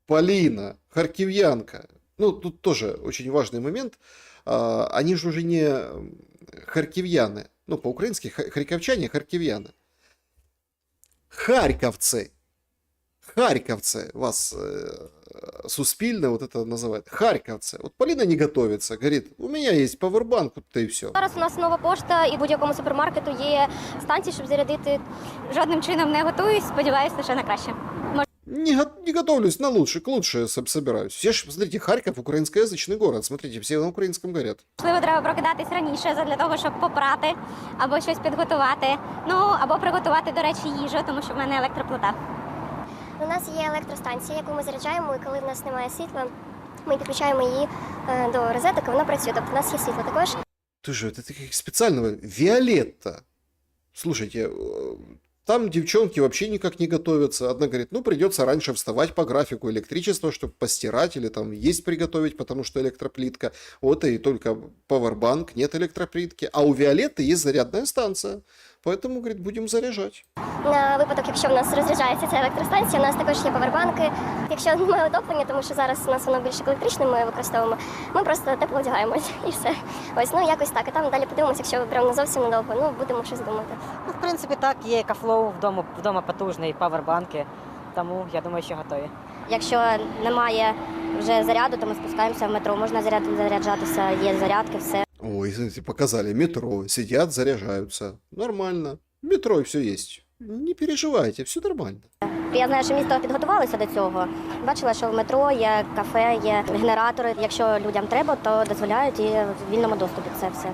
Полина, харьковьянка. Ну, тут тоже очень важный момент. Они же уже не харьковьяне. Ну, по-украински харьковчане, харьковьяне. Харьковцы. Харьковцы вас суспильно вот это называют. Харьковцы. Вот Полина не готовится. Говорит, у меня есть павербанк, вот и все. Зараз у нас нова пошта і будь-якому супермаркету є станції, щоб зарядити. Жодним чином не готуюсь, сподіваюся лише на краще. Не готовлюсь на лучше, к лучше собираюсь. Я ж, смотрите, Харьков украинскоязычный город. Смотрите, все на украинском говорят. Можливо, треба прокидатись раніше для того, щоб попрати або щось підготувати. Ну, або приготувати, до речі, їжу, тому що в мене електроплита. У нас є електростанція, яку ми заряджаємо, і коли в нас немає світла, ми підключаємо її до розеток, і вона працює. Тобто у нас є світло також. Ты же, это как специального. Виолетта. Слушайте, там девчонки вообще никак не готовятся. Одна говорит, ну придется раньше вставать по графику электричества, чтобы постирать или там есть приготовить, потому что электроплитка. Вот и только павербанк, нет электроплитки. А у Виолетты есть зарядная станция. Поэтому, говорит, будем заряжать. На випадок, якщо в нас розряджається ця електростанція, у нас також є павербанки. Якщо немає отоплення, тому що зараз у нас воно більше електричне, ми використовуємо, ми просто тепло одягаємось і все. Ось, ну якось так. І там далі подивимося, якщо прям зовсім недовго, ну будемо щось думати. Ну, в принципі, так, є Екафлоу вдома потужний, павербанки, тому я думаю, що готові. Якщо немає вже заряду, то ми спускаємося в метро, можна заряджатися, є зарядки, все. Ой, знаете, показали метро, сидят, заряжаются. Нормально. Метро и все есть. Не переживайте, все нормально. Я знаю, що місто підготувалося до цього. Бачила, що в метро є кафе, є генератори. Якщо людям треба, то дозволяють і в вільному доступі це все.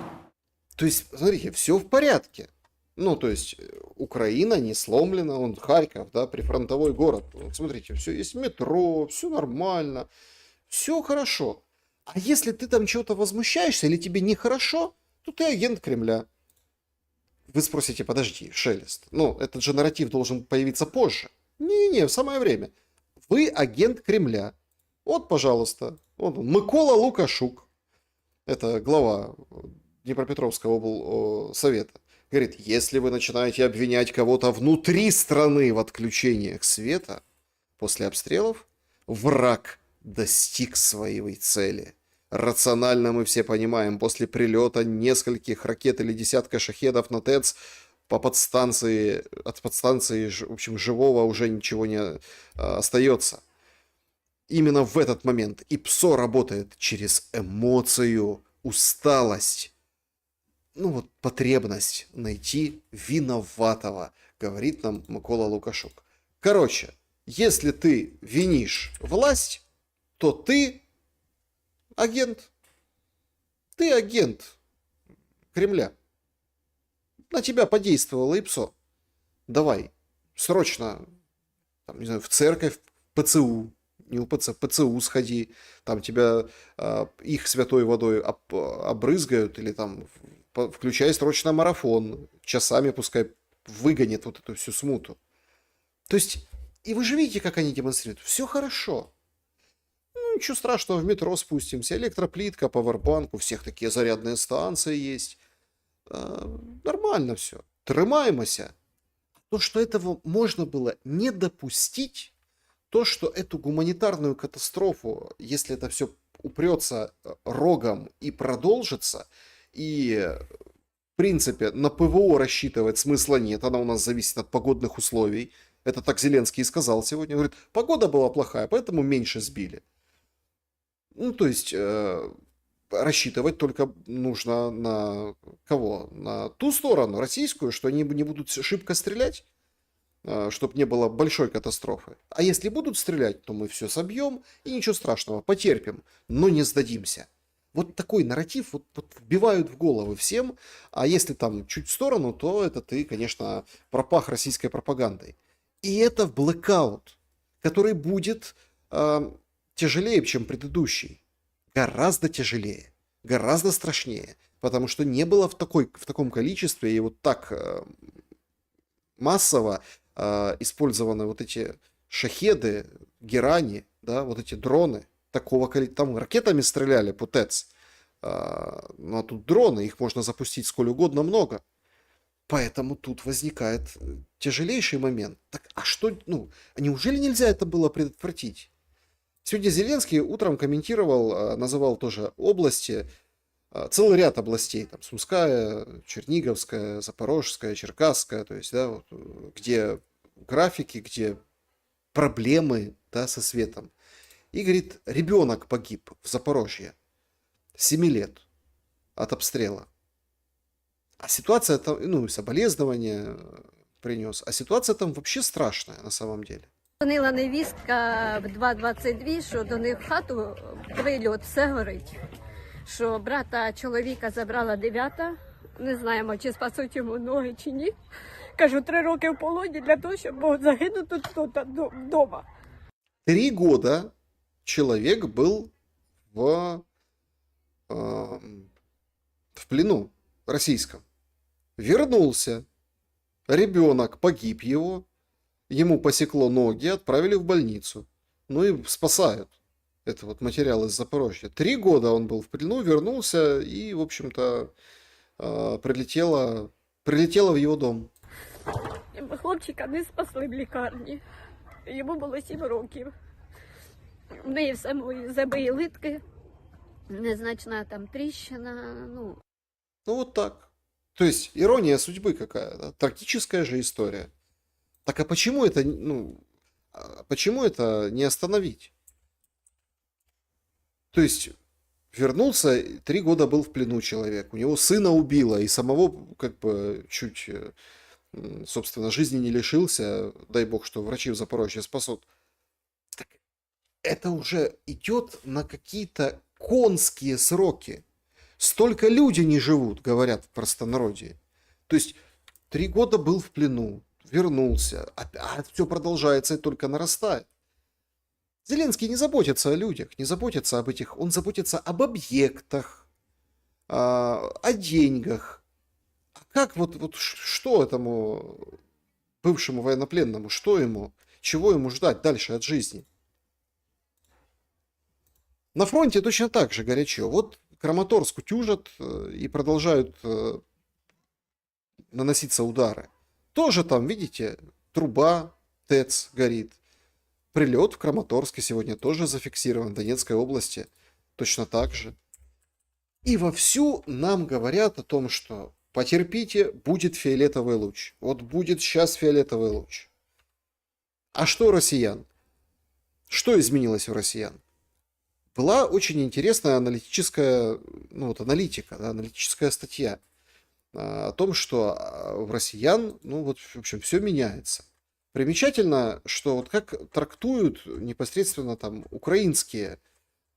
То есть, смотрите, все в порядке. Ну, то есть, Украина не сломлена, он Харьков, да, прифронтовой город. Вот смотрите, все есть метро, все нормально, все хорошо. А если ты там чего-то возмущаешься или тебе нехорошо, то ты агент Кремля. Вы спросите, подожди, Шелест, ну, этот же нарратив должен появиться позже. Не-не-не, в самое время. Вы агент Кремля. Вот, пожалуйста, вот он, Микола Лукашук. Это глава Днепропетровского облсовета. Говорит, если вы начинаете обвинять кого-то внутри страны в отключениях света после обстрелов, враг достиг своей цели. Рационально мы все понимаем, после прилета нескольких ракет или десятка шахедов на ТЭЦ по подстанции, от подстанции, в общем, живого уже ничего не остается. Именно в этот момент и ПСО работает через эмоцию, усталость, ну вот потребность найти виноватого, говорит нам Микола Лукашук. Короче, если ты винишь власть, то ты агент. Ты агент Кремля. На тебя подействовало ИПСО. Давай, срочно, там, не знаю, в церковь, ПЦУ, не УПЦ, ПЦУ сходи, там тебя их святой водой обрызгают, или там включай срочно марафон, часами пускай выгонит вот эту всю смуту. То есть, и вы же видите, как они демонстрируют. Все хорошо. Ну, ничего страшного, в метро спустимся. Электроплитка, павербанк, у всех такие зарядные станции есть. Нормально все. Трымаемся. То, что этого можно было не допустить, то, что эту гуманитарную катастрофу, если это все упрется рогом и продолжится, и, в принципе, на ПВО рассчитывать смысла нет, она у нас зависит от погодных условий. Это так Зеленский и сказал сегодня. Говорит, погода была плохая, поэтому меньше сбили. Ну, то есть, рассчитывать только нужно на кого? На ту сторону, российскую, что они не будут шибко стрелять, чтобы не было большой катастрофы. А если будут стрелять, то мы все собьем, и ничего страшного, потерпим, но не сдадимся. Вот такой нарратив вот вбивают в головы всем, а если там чуть в сторону, то это ты, конечно, пропах российской пропагандой. И это в блэкаут, который будет тяжелее, чем предыдущий. Гораздо тяжелее, гораздо страшнее. потому что не было в таком количестве и вот так массово использованы вот эти шахеды, герани, да, вот эти дроны, такого количества, там ракетами стреляли по ТЭЦ, ну а тут дроны, их можно запустить сколь угодно много. Поэтому тут возникает тяжелейший момент. Так, а что, ну, а неужели нельзя это было предотвратить? Сегодня Зеленский утром комментировал, называл тоже области, целый ряд областей, там, Сумская, Черниговская, Запорожская, Черкасская, то есть, да, вот, где графики, где проблемы, да, со светом. И говорит, ребенок погиб в Запорожье, 7 лет от обстрела. А ситуация там, ну, соболезнования принес, а ситуация там вообще страшная на самом деле. Дзвонила невістка в 2:22, що до них в хату прильот, все горить. Що брата чоловіка забрала 9-та, не знаємо, чи спасуть йому ноги, чи ні. Кажу, 3 роки в полоні для того, щоб загинути тут вдома. 3 года человек был в плену российском. Вернулся, ребенок погиб ему посекло ноги, отправили в больницу. Ну и спасают. Это вот материал из Запорожья. 3 года он был в плену, вернулся и, в общем-то, прилетело в его дом. Хлопчика не спасли в лікарні. Йому було 7 років. В неї все мої зуби і литки. Незначна там тріщина, ну. Ну вот так. То есть ирония судьбы какая, да? Трагическая же история. Так а почему это, ну, почему это не остановить? То есть вернулся, 3 года был в плену человек, у него сына убило, и самого как бы чуть, собственно, жизни не лишился, дай бог, что врачи в Запорожье спасут. Так это уже идет на какие-то конские сроки. Столько люди не живут, говорят в простонародье. То есть 3 года был в плену, вернулся, а все продолжается и только нарастает. Зеленский не заботится о людях, не заботится об этих, он заботится об объектах, о деньгах. А как вот что этому бывшему военнопленному, что ему, чего ему ждать дальше от жизни? На фронте точно так же горячо. Вот Краматорск утюжат и продолжают наноситься удары. Тоже там, видите, труба, ТЭЦ горит. Прилет в Краматорске сегодня тоже зафиксирован, в Донецкой области точно так же. И вовсю нам говорят о том, что потерпите, будет фиолетовый луч. Вот будет сейчас фиолетовый луч. А что у россиян? Что изменилось у россиян? Была очень интересная аналитическая, ну вот аналитика, да, аналитическая статья о том, что в россиян, ну вот, в общем, все меняется. Примечательно, что вот как трактуют непосредственно там украинские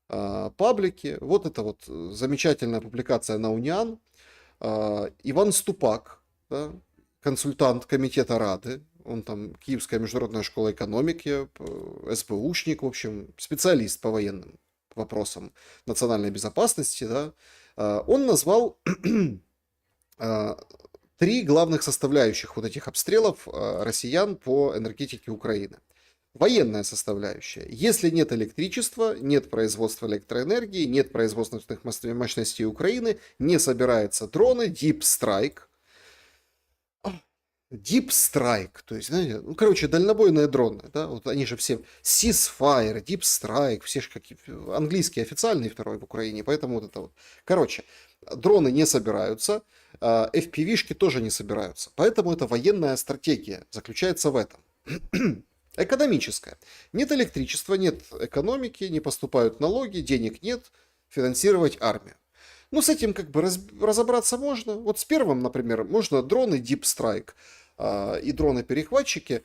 паблики, вот это вот замечательная публикация на Униан, Иван Ступак, да, консультант комитета Рады, он там Киевская международная школа экономики, СБУшник, в общем, специалист по военным вопросам национальной безопасности, да, он назвал 3 главных составляющих вот этих обстрелов россиян по энергетике Украины. Военная составляющая. Если нет электричества, нет производства электроэнергии, нет производственных мощностей Украины, не собираются дроны, Deep Strike. Deep Strike, то есть, знаете, ну, короче, дальнобойные дроны, да, вот они же все, Ceasefire, Deep Strike, все же какие, английский официальный второй в Украине, поэтому вот это вот. Короче, дроны не собираются, FPV-шки тоже не собираются, поэтому это военная стратегия, заключается в этом. Экономическая. Нет электричества, нет экономики, не поступают налоги, денег нет, финансировать армию. Ну, с этим как бы разобраться можно. Вот с первым, например, можно дроны Deep Strike и дроны-перехватчики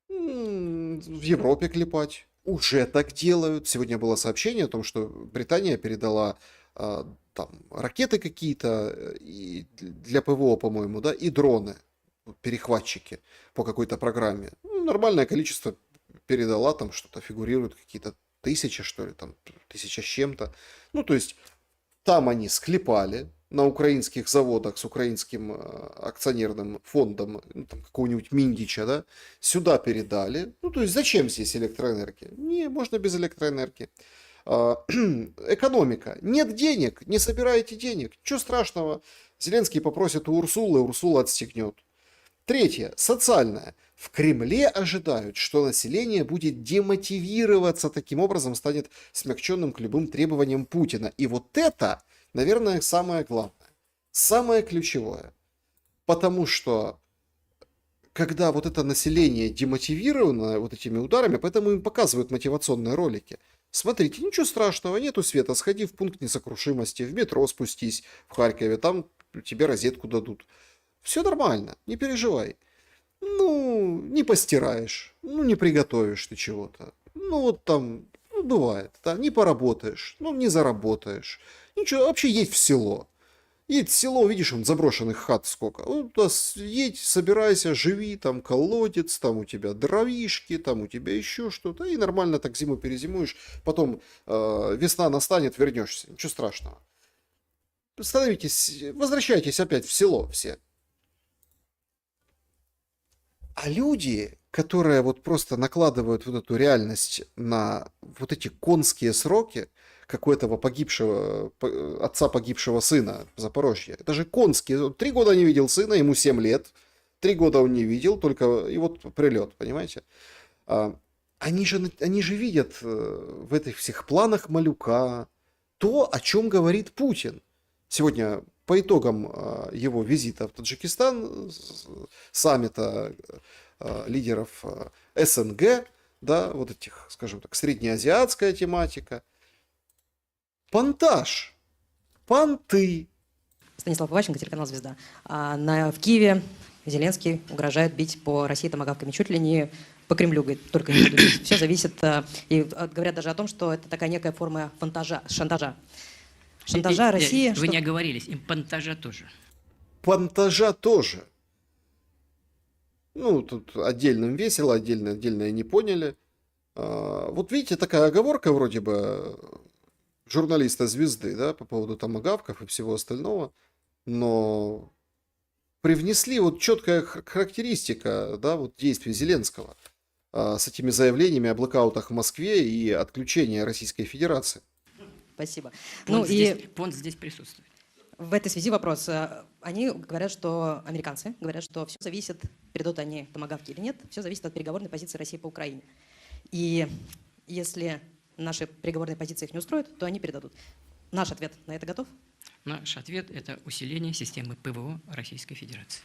в Европе клепать. Уже так делают. Сегодня было сообщение о том, что Британия передала там ракеты какие-то для ПВО, по-моему, да, и дроны, перехватчики по какой-то программе. Ну, нормальное количество передала, там что-то фигурирует, какие-то 1000, что ли, там 1000 с чем-то. Ну, то есть там они склепали, на украинских заводах с украинским акционерным фондом, ну, там, какого-нибудь Миндича, да, сюда передали. Ну, то есть зачем здесь электроэнергия? Не, можно без электроэнергии. Экономика. Нет денег, не собираете денег. Ничего страшного. Зеленский попросит у Урсулы, Урсула отстегнет. Третье. Социальное. В Кремле ожидают, что население будет демотивироваться, таким образом станет смягченным к любым требованиям Путина. И вот это, наверное, самое главное, самое ключевое. Потому что, когда вот это население демотивировано вот этими ударами, поэтому им показывают мотивационные ролики. Смотрите, ничего страшного, нету света, сходи в пункт несокрушимости, в метро спустись в Харькове, там тебе розетку дадут. Все нормально, не переживай. Ну, не постираешь, ну, не приготовишь ты чего-то. Ну, вот там, ну, бывает, да, не поработаешь, ну, не заработаешь. Ничего, вообще едь в село. Едь в село, видишь, вон заброшенных хат сколько. Вот, да, едь, собирайся, живи, там колодец, там у тебя дровишки, там у тебя еще что-то. И нормально так зиму перезимуешь. Потом весна настанет, вернешься. Ничего страшного. Становитесь, возвращайтесь опять в село все. А люди, которые вот просто накладывают вот эту реальность на вот эти конские сроки, как у этого погибшего, отца погибшего сына в Запорожье. Это же конские. 3 года не видел сына, ему 7 лет. 3 года он не видел, только и вот прилет, понимаете? Они же видят в этих всех планах Малюка то, о чем говорит Путин. Сегодня по итогам его визита в Таджикистан, саммита лидеров СНГ, да, вот этих, скажем так, среднеазиатская тематика, понтаж, понты. Станислав Иващенко, телеканал «Звезда». В Киеве Зеленский угрожает бить по России томагавками, чуть ли не по Кремлю, говорит, только не буду бить. Все зависит, и говорят даже о том, что это такая некая форма шантажа. Шантажа России. Вы не оговорились, и понтажа тоже. Понтажа тоже. Ну, тут отдельным весело, отдельно не поняли. Вот видите, такая оговорка вроде бы журналиста «Звезды», да, по поводу томагавков и всего остального, но привнесли вот четкая характеристика, да, вот действий Зеленского с этими заявлениями о блэкаутах в Москве и отключении Российской Федерации. Спасибо. Понт здесь присутствует. В этой связи вопрос. Они говорят, что, американцы говорят, что все зависит, передадут они томагавки или нет, все зависит от переговорной позиции России по Украине. И если наши переговорные позиции их не устроят, то они передадут. Наш ответ на это готов? Наш ответ – это усиление системы ПВО Российской Федерации.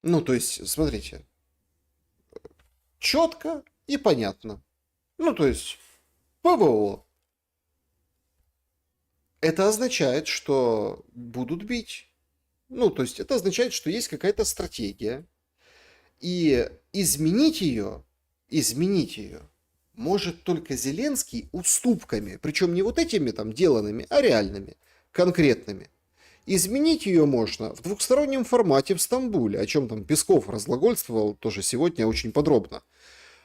Ну, то есть, смотрите, четко и понятно. Ну, то есть, ПВО. Это означает, что будут бить. Ну, то есть, это означает, что есть какая-то стратегия. И изменить ее может только Зеленский уступками. Причем не вот этими там деланными, а реальными, конкретными. Изменить ее можно в двухстороннем формате в Стамбуле, о чем там Песков разглагольствовал тоже сегодня очень подробно.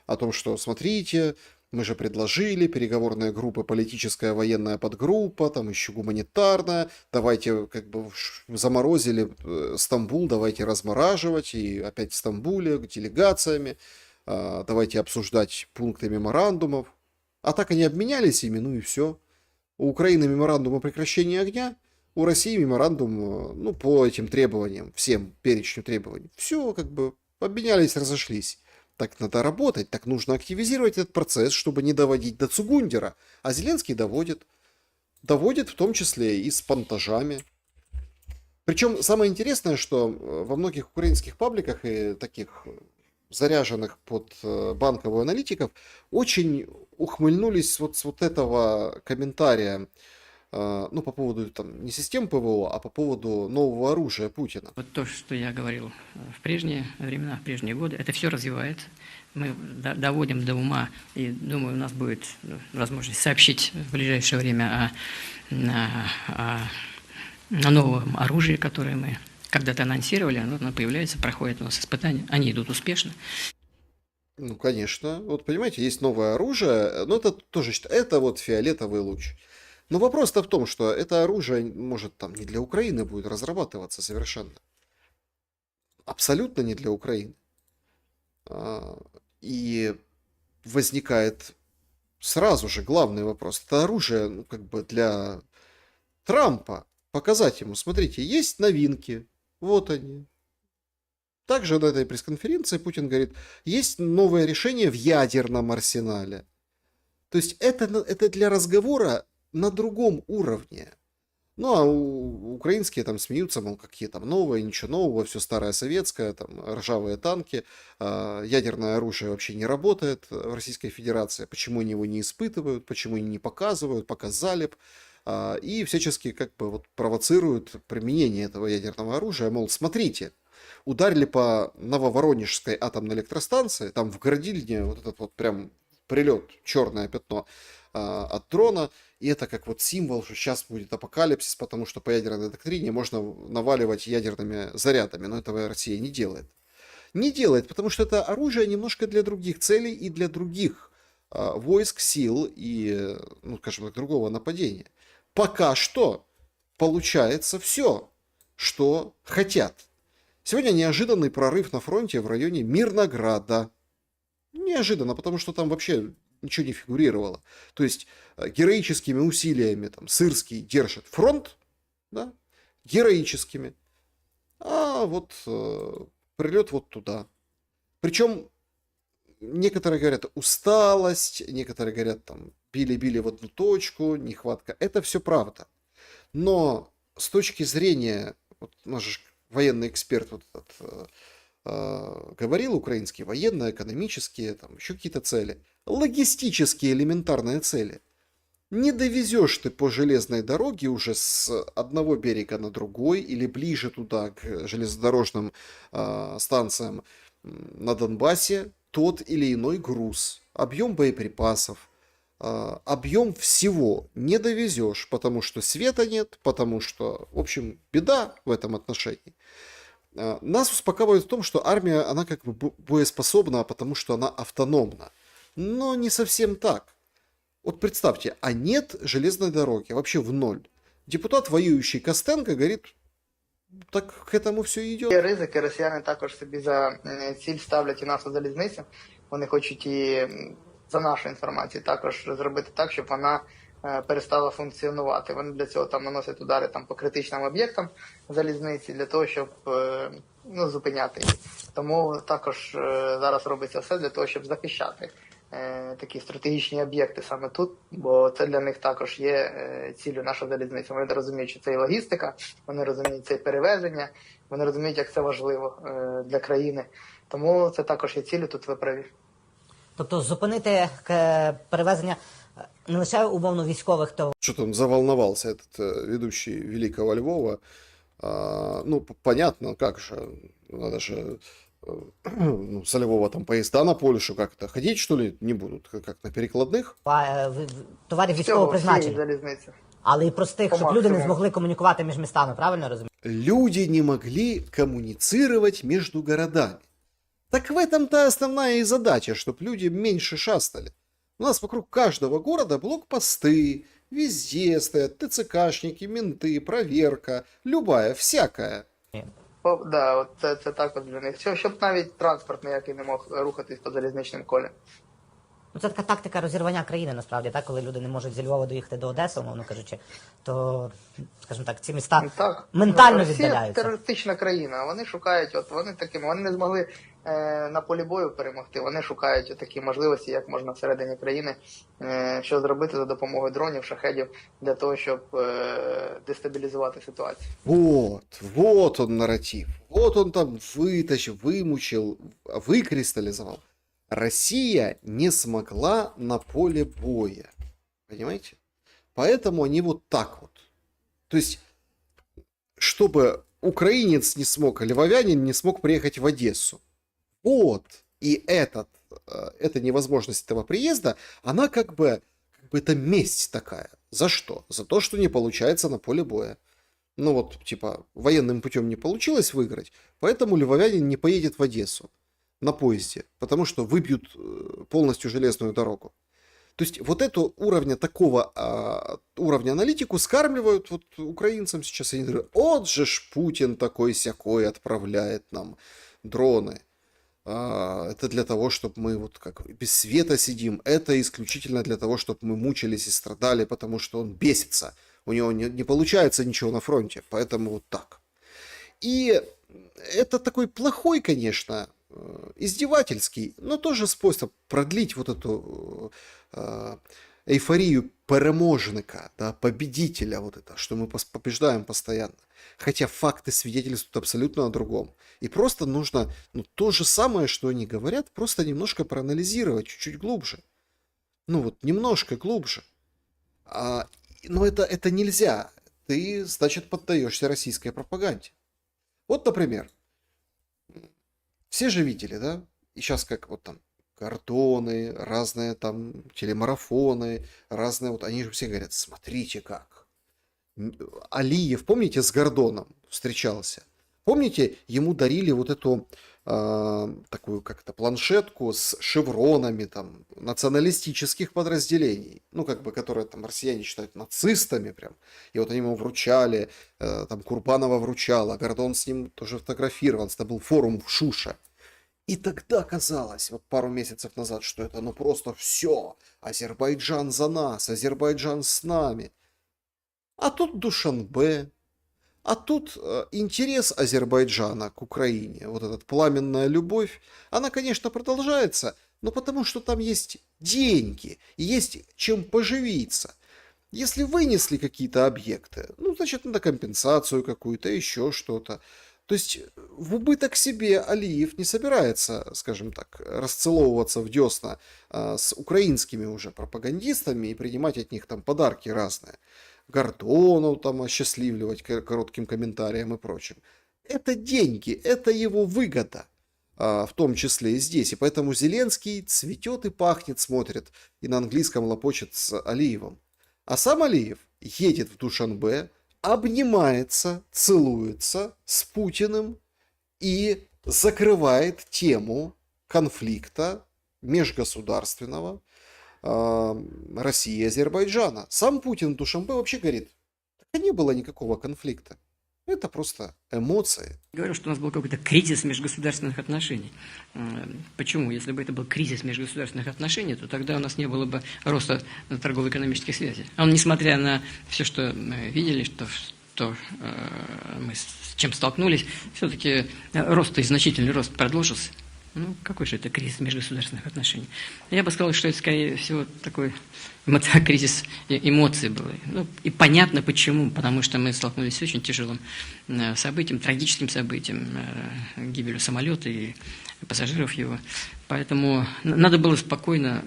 О том, что, смотрите, мы же предложили, переговорная группа, политическая военная подгруппа, там еще гуманитарная, давайте как бы заморозили Стамбул, давайте размораживать, и опять в Стамбуле делегациями, давайте обсуждать пункты меморандумов. А так они обменялись ими, ну и все. У Украины меморандум о прекращении огня, у России меморандум, ну, по этим требованиям, всем перечню требований. Все, как бы, обменялись, разошлись. Так надо работать, так нужно активизировать этот процесс, чтобы не доводить до Цугундера. А Зеленский доводит. Доводит в том числе и с понтажами. Причем самое интересное, что во многих украинских пабликах и таких заряженных под банковых аналитиков очень ухмыльнулись вот с вот этого комментария, ну, по поводу там не систем ПВО, а по поводу нового оружия Путина. Вот то, что я говорил в прежние времена, в прежние годы, это все развивается. Мы доводим до ума, и думаю, у нас будет возможность сообщить в ближайшее время о новом оружии, которое мы когда-то анонсировали. Оно появляется, проходит у нас испытания, они идут успешно. Ну, конечно. Вот, понимаете, есть новое оружие, но это тоже, это вот фиолетовый луч. Но вопрос-то в том, что это оружие, может, там не для Украины будет разрабатываться совершенно. Абсолютно не для Украины. И возникает сразу же главный вопрос. Это оружие, ну, как бы для Трампа. Показать ему, смотрите, есть новинки, вот они. Также на этой пресс-конференции Путин говорит, есть новое решение в ядерном арсенале. То есть это для разговора на другом уровне. Ну, а украинские там смеются, мол, какие там новые, ничего нового, все старое советское, там ржавые танки, ядерное оружие вообще не работает в Российской Федерации, почему они его не испытывают, почему они не показывают, показали б. И всячески как бы вот провоцируют применение этого ядерного оружия, мол, смотрите, ударили по Нововоронежской атомной электростанции, там в Городильне вот этот вот прям прилет, черное пятно от дрона, и это как вот символ, что сейчас будет апокалипсис, потому что по ядерной доктрине можно наваливать ядерными зарядами, но этого Россия не делает. Не делает, потому что это оружие немножко для других целей и для других войск, сил и, ну, скажем так, другого нападения. Пока что получается все, что хотят. Сегодня неожиданный прорыв на фронте в районе Мирнограда. Неожиданно, потому что там вообще ничего не фигурировало. То есть героическими усилиями там Сырский держит фронт, да, героическими, а вот прилет вот туда. Причем некоторые говорят усталость, некоторые говорят там били-били в одну точку, нехватка. Это все правда. Но с точки зрения, вот наш военный эксперт вот этот, говорил, украинские военные, экономические, там еще какие-то цели, логистические элементарные цели. Не довезешь ты по железной дороге уже с одного берега на другой или ближе туда, к железнодорожным станциям на Донбассе, тот или иной груз, объем боеприпасов, объем всего не довезешь, потому что света нет, потому что, в общем, беда в этом отношении. Нас успокаивают в том, что армия, она как бы боеспособна, потому что она автономна. Но не совсем так. Вот представьте, а нет железной дороги, вообще в ноль. Депутат, воюющий Костенко, говорит, так к этому все йде. Є ризики, росіяни також собі за ціль ставлять і нашу залізницю. Вони хочуть і, за нашу інформацію, також зробити так, щоб вона перестала функціонувати. Вони для цього там наносять удари там по критичним об'єктам залізниці, для того, щоб зупиняти їх. Тому також зараз робиться все для того, щоб захищати такі стратегічні об'єкти саме тут, бо це для них також є ціллю наша залізниця. Вони розуміють, що це і логістика, вони розуміють це і перевезення, вони розуміють, як це важливо для країни. Тому це також є ціллю, тут ви праві. Тобто зупинити перевезення не лише умовно військових товарів. Что-то он заволновался, этот ведущий Великого Львова. Ну, понятно, как же, надо же со Львова там поезда на Польшу как-то ходить, что ли, не будут, как на перекладных? Товарів військового призначення. Залізниці. Але і простих, щоб люди не змогли комунікувати між містами, правильно розумію? Люди не могли коммуницировать между городами. Так в этом-то основная и задача, чтобы люди меньше шастали. У нас вокруг каждого города блокпосты, везде стоят ТЦКшники, менты, проверка, любая, всякая. Да, от це так от для них. Щоб навіть транспорт ніякий не мог рухатись по залізничним колям. Ну, це така тактика розірвання країни, насправді, так? Коли люди не можуть зі Львова доїхати до Одеси, умовно кажучи, то, скажімо так, ці міста так, ментально Росія віддаляються. терористична країна, вони шукають, от вони такими, вони не змогли на полі бою перемогти, вони шукають такі можливості, як можна всередині країни, що зробити за допомогою дронів, шахедів, для того, щоб дестабілізувати ситуацію. Вот он нарратив. Вот он там вытащил, вымучил, выкристаллизовал. Россия не смогла на поле боя. Понимаете? Поэтому они вот так вот. То есть, чтобы украинец не смог, львовянин не смог приехать в Одессу. Вот. И эта невозможность этого приезда, она как бы это месть такая. За что? За то, что не получается на поле боя. Ну вот, типа, военным путем не получилось выиграть, поэтому львовянин не поедет в Одессу на поезде, потому что выбьют полностью железную дорогу. То есть вот эту уровня такого уровня аналитику скармливают вот украинцам сейчас. Они говорят, вот же ж Путин такой-сякой отправляет нам дроны. Это для того, чтобы мы вот как без света сидим. Это исключительно для того, чтобы мы мучились и страдали, потому что он бесится. У него не получается ничего на фронте. Поэтому вот так. И это такой плохой, конечно, издевательский, но тоже способ продлить вот эту эйфорию переможника, да, победителя, вот это, что мы побеждаем постоянно. Хотя факты свидетельствуют абсолютно о другом. И просто нужно то же самое, что они говорят, просто немножко проанализировать, чуть-чуть глубже. Ну вот, немножко глубже. Но это нельзя. Ты, значит, поддаешься российской пропаганде. Вот, например, все же видели, да? И сейчас как вот там Гордоны, разные там телемарафоны, разные вот, они же все говорят, смотрите как. Алиев, помните, с Гордоном встречался? Помните, ему дарили вот эту такую как-то планшетку с шевронами там националистических подразделений, ну как бы, которые там россияне считают нацистами прям, и вот они ему вручали, там Курбанова вручала, Гордон с ним тоже фотографировался, это был форум в Шуше. И тогда казалось, вот пару месяцев назад, что это ну просто все, Азербайджан за нас, Азербайджан с нами. А тут Душанбе, а тут интерес Азербайджана к Украине, вот эта пламенная любовь, она, конечно, продолжается, но потому что там есть деньги, и есть чем поживиться. Если вынесли какие-то объекты, ну, значит, надо компенсацию какую-то, еще что-то. То есть в убыток себе Алиев не собирается, скажем так, расцеловываться в десна с украинскими уже пропагандистами и принимать от них там подарки разные. Гордону там осчастливливать коротким комментарием и прочим. Это деньги, это его выгода, в том числе и здесь. И поэтому Зеленский цветет и пахнет, смотрит, и на английском лопочет с Алиевым. А сам Алиев едет в Душанбе, обнимается, целуется с Путиным и закрывает тему конфликта межгосударственного России и Азербайджана. Сам Путин в Душанбе вообще говорит, так не было никакого конфликта. Это просто эмоции. Говорю, что у нас был какой-то кризис межгосударственных отношений. Почему? Если бы это был кризис межгосударственных отношений, то тогда у нас не было бы роста торгово-экономических связей. Он, несмотря на все, что мы видели, что мы с чем столкнулись, все-таки значительный рост продолжился. Ну, какой же это кризис межгосударственных отношений? Я бы сказал, что это, скорее всего, такой кризис эмоций был. Ну, и понятно почему. Потому что мы столкнулись с очень тяжелым событием, трагическим событием, гибелью самолета и пассажиров его. Поэтому надо было спокойно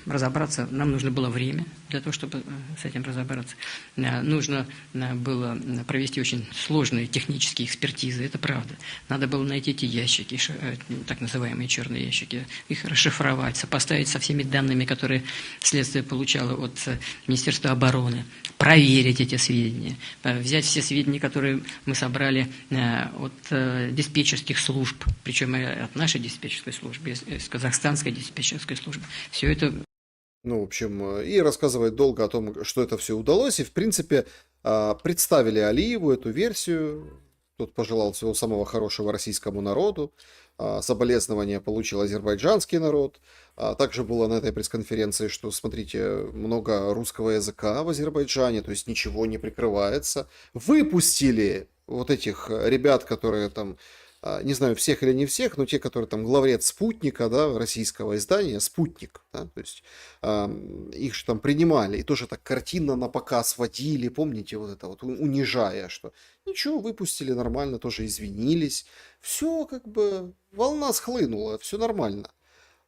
разобраться. Нам нужно было время для того, чтобы с этим разобраться. Нужно было провести очень сложные технические экспертизы, это правда. Надо было найти эти ящики, так называемые черные ящики, их расшифровать, сопоставить со всеми данными, которые следствие получало от Министерства обороны, проверить эти сведения, взять все сведения, которые мы собрали от диспетчерских служб, причем и от нашей диспетчерской службы, из казахстанской диспетчерской службы. Все это... Ну, в общем, и рассказывает долго о том, что это все удалось, и, в принципе, представили Алиеву эту версию. Тот пожелал всего самого хорошего российскому народу. Соболезнования получил азербайджанский народ. Также было на этой пресс-конференции, что, смотрите, много русского языка в Азербайджане, то есть ничего не прикрывается. Выпустили вот этих ребят, которые там, не знаю, всех или не всех, но те, которые там главред «Спутника», да, российского издания, «Спутник», да, то есть их же там принимали и тоже так картинно на показ водили, помните, вот это вот, унижая, что ничего, выпустили нормально, тоже извинились, все как бы, волна схлынула, все нормально.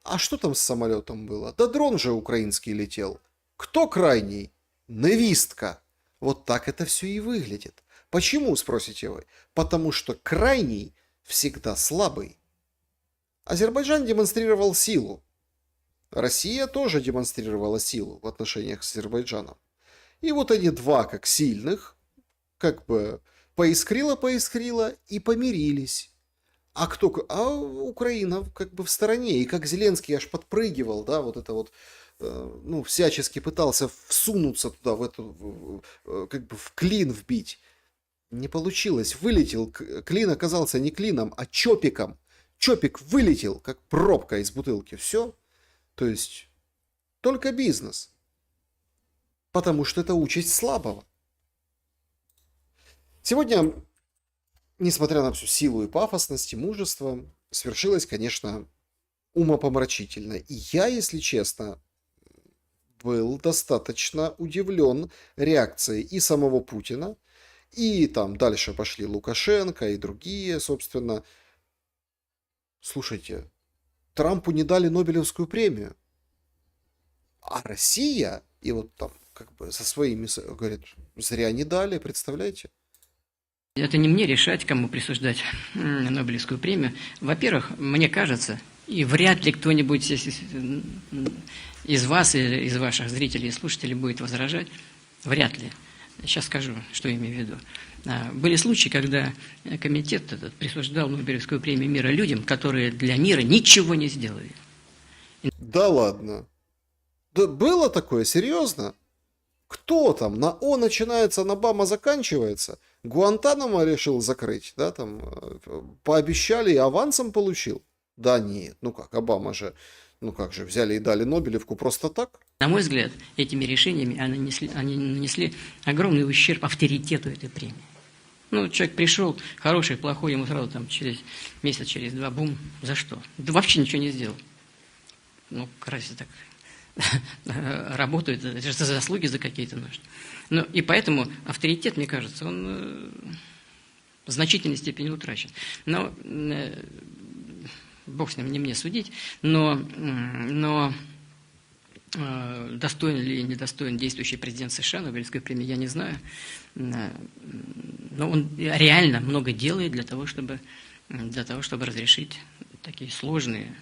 А что там с самолетом было? Да дрон же украинский летел. Кто крайний? Невистка. Вот так это все и выглядит. Почему, спросите вы? Потому что крайний всегда слабый. Азербайджан демонстрировал силу. Россия тоже демонстрировала силу в отношениях с Азербайджаном. И вот они два как сильных, как бы поискрило и помирились. А кто? А Украина как бы в стороне. И как Зеленский аж подпрыгивал, да, вот это вот, ну, всячески пытался всунуться туда, в эту, как бы в клин вбить. Не получилось. Вылетел. Клин оказался не клином, а чопиком. Чопик вылетел, как пробка из бутылки. Все. То есть только бизнес. Потому что это участь слабого. Сегодня, несмотря на всю силу и пафосность, и мужество, свершилось, конечно, умопомрачительно. И я, если честно, был достаточно удивлен реакцией и самого Путина, и там дальше пошли Лукашенко и другие, собственно. Слушайте, Трампу не дали Нобелевскую премию, а Россия, и вот там как бы со своими, говорит, зря не дали, представляете? Это не мне решать, кому присуждать Нобелевскую премию. Во-первых, мне кажется, и вряд ли кто-нибудь из вас или из ваших зрителей и слушателей будет возражать, вряд ли. Сейчас скажу, что я имею в виду. Были случаи, когда комитет этот присуждал Нобелевскую премию мира людям, которые для мира ничего не сделали. Да ладно. Да было такое, серьезно? Кто там? На О начинается, на Бама заканчивается. Гуантанамо решил закрыть, да, там пообещали и авансом получил. Да нет, ну как, Обама же, ну как же, взяли и дали Нобелевку просто так? На мой взгляд, этими решениями они нанесли огромный ущерб авторитету этой премии. Ну, человек пришел, хороший, плохой, ему сразу там через месяц, через два, бум, за что? Да вообще ничего не сделал. Ну, разве так работают, это же за заслуги за какие-то нужны. Ну, и поэтому авторитет, мне кажется, он в значительной степени утрачен. Но бог с ним, не мне судить, но достоин ли недостоин действующий президент США Нобелевской премии, я не знаю. Но он реально много делает для того, чтобы разрешить такие сложные,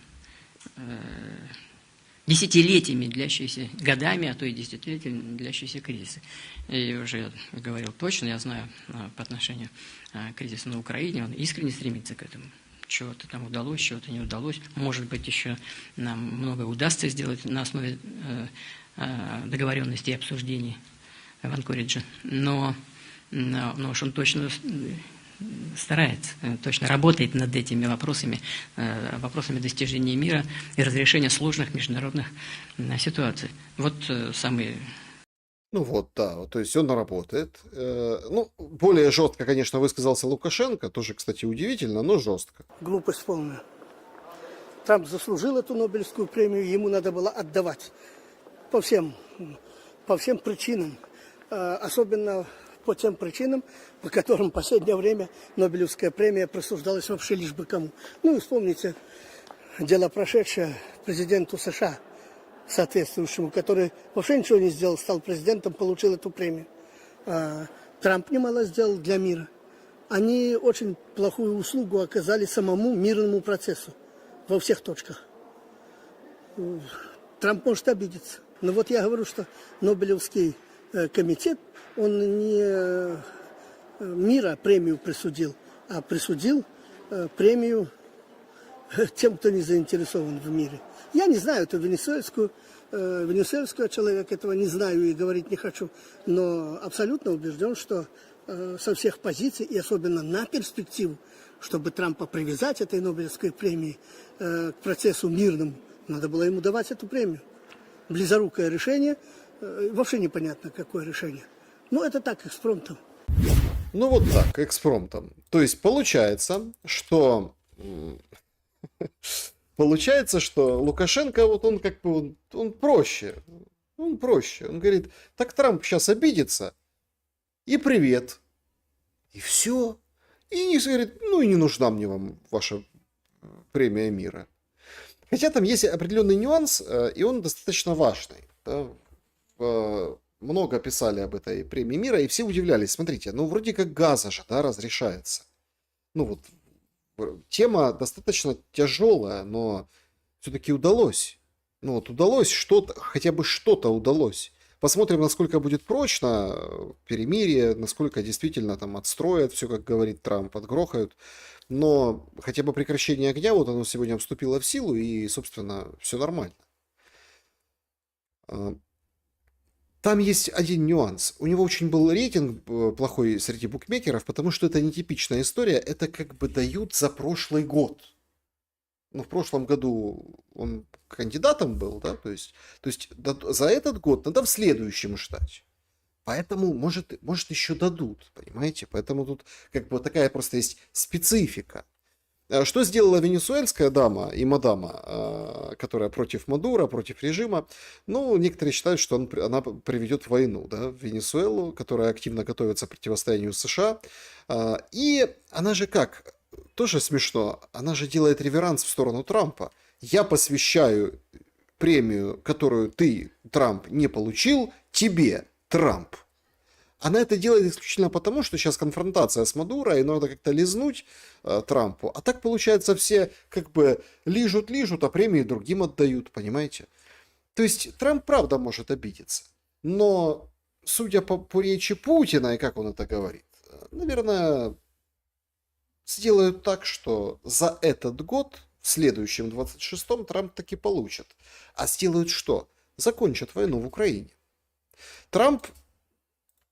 десятилетиями длящиеся, годами, а то и десятилетиями длящиеся кризисы. И уже я говорил точно, я знаю по отношению к кризису на Украине, он искренне стремится к этому. Чего-то там удалось, чего-то не удалось. Может быть, еще нам многое удастся сделать на основе договоренностей и обсуждений в Анкоридже. Но уж он точно старается, точно работает над этими вопросами достижения мира и разрешения сложных международных ситуаций. Вот самые... Ну вот, да, то есть он работает. Ну, более жестко, конечно, высказался Лукашенко, тоже, кстати, удивительно, но жестко. Глупость полная. Трамп заслужил эту Нобелевскую премию, ему надо было отдавать по всем причинам, особенно по тем причинам, по которым в последнее время Нобелевская премия присуждалась вообще лишь бы кому. Ну и вспомните дело прошедшее президенту США, соответствующему, который вообще ничего не сделал, стал президентом, получил эту премию. Трамп немало сделал для мира. Они очень плохую услугу оказали самому мирному процессу во всех точках. Трамп может обидеться. Но вот я говорю, что Нобелевский комитет, он не мира премию присудил, а присудил премию тем, кто не заинтересован в мире. Я не знаю эту венесуэльского человека, этого не знаю и говорить не хочу, но абсолютно убежден, что со всех позиций, и особенно на перспективу, чтобы Трампа привязать этой Нобелевской премии к процессу мирному, надо было ему давать эту премию. Близорукое решение, вообще непонятно, какое решение. Но это так, экспромтом. Ну вот так, экспромтом. То есть получается, что Лукашенко, вот он как бы, он проще. Он говорит, так Трамп сейчас обидится, и привет. И все. И говорит, ну и не нужна мне вам ваша премия мира. Хотя там есть определенный нюанс, и он достаточно важный. Да? Много писали об этой премии мира, и все удивлялись. Смотрите, ну вроде как газа же, да, разрешается. Ну вот, тема достаточно тяжелая, но все-таки удалось. Ну вот удалось что-то, хотя бы что-то удалось. Посмотрим, насколько будет прочно перемирие, насколько действительно там отстроят все, как говорит Трамп, отгрохают. Но хотя бы прекращение огня, вот оно сегодня вступило в силу, и, собственно, все нормально. Там есть один нюанс. У него очень был рейтинг плохой среди букмекеров, потому что это нетипичная история. Это как бы дают за прошлый год. Ну, в прошлом году он кандидатом был, да, то есть за этот год надо в следующем ждать. Поэтому, может еще дадут, понимаете? Поэтому тут как бы такая просто есть специфика. Что сделала венесуэльская дама и мадама, которая против Мадуро, против режима? Ну, некоторые считают, что она приведет в войну, да, в Венесуэлу, которая активно готовится к противостоянию США. И она же как? Тоже смешно. Она же делает реверанс в сторону Трампа. Я посвящаю премию, которую ты, Трамп, не получил, тебе, Трамп. Она это делает исключительно потому, что сейчас конфронтация с Мадуро, и надо как-то лизнуть Трампу. А так, получается, все как бы лижут, а премии другим отдают, понимаете? То есть Трамп правда может обидеться. Но, судя по речи Путина, и как он это говорит, наверное, сделают так, что за этот год, в следующем 26-м, Трамп таки получит. А сделают что? Закончат войну в Украине. Трамп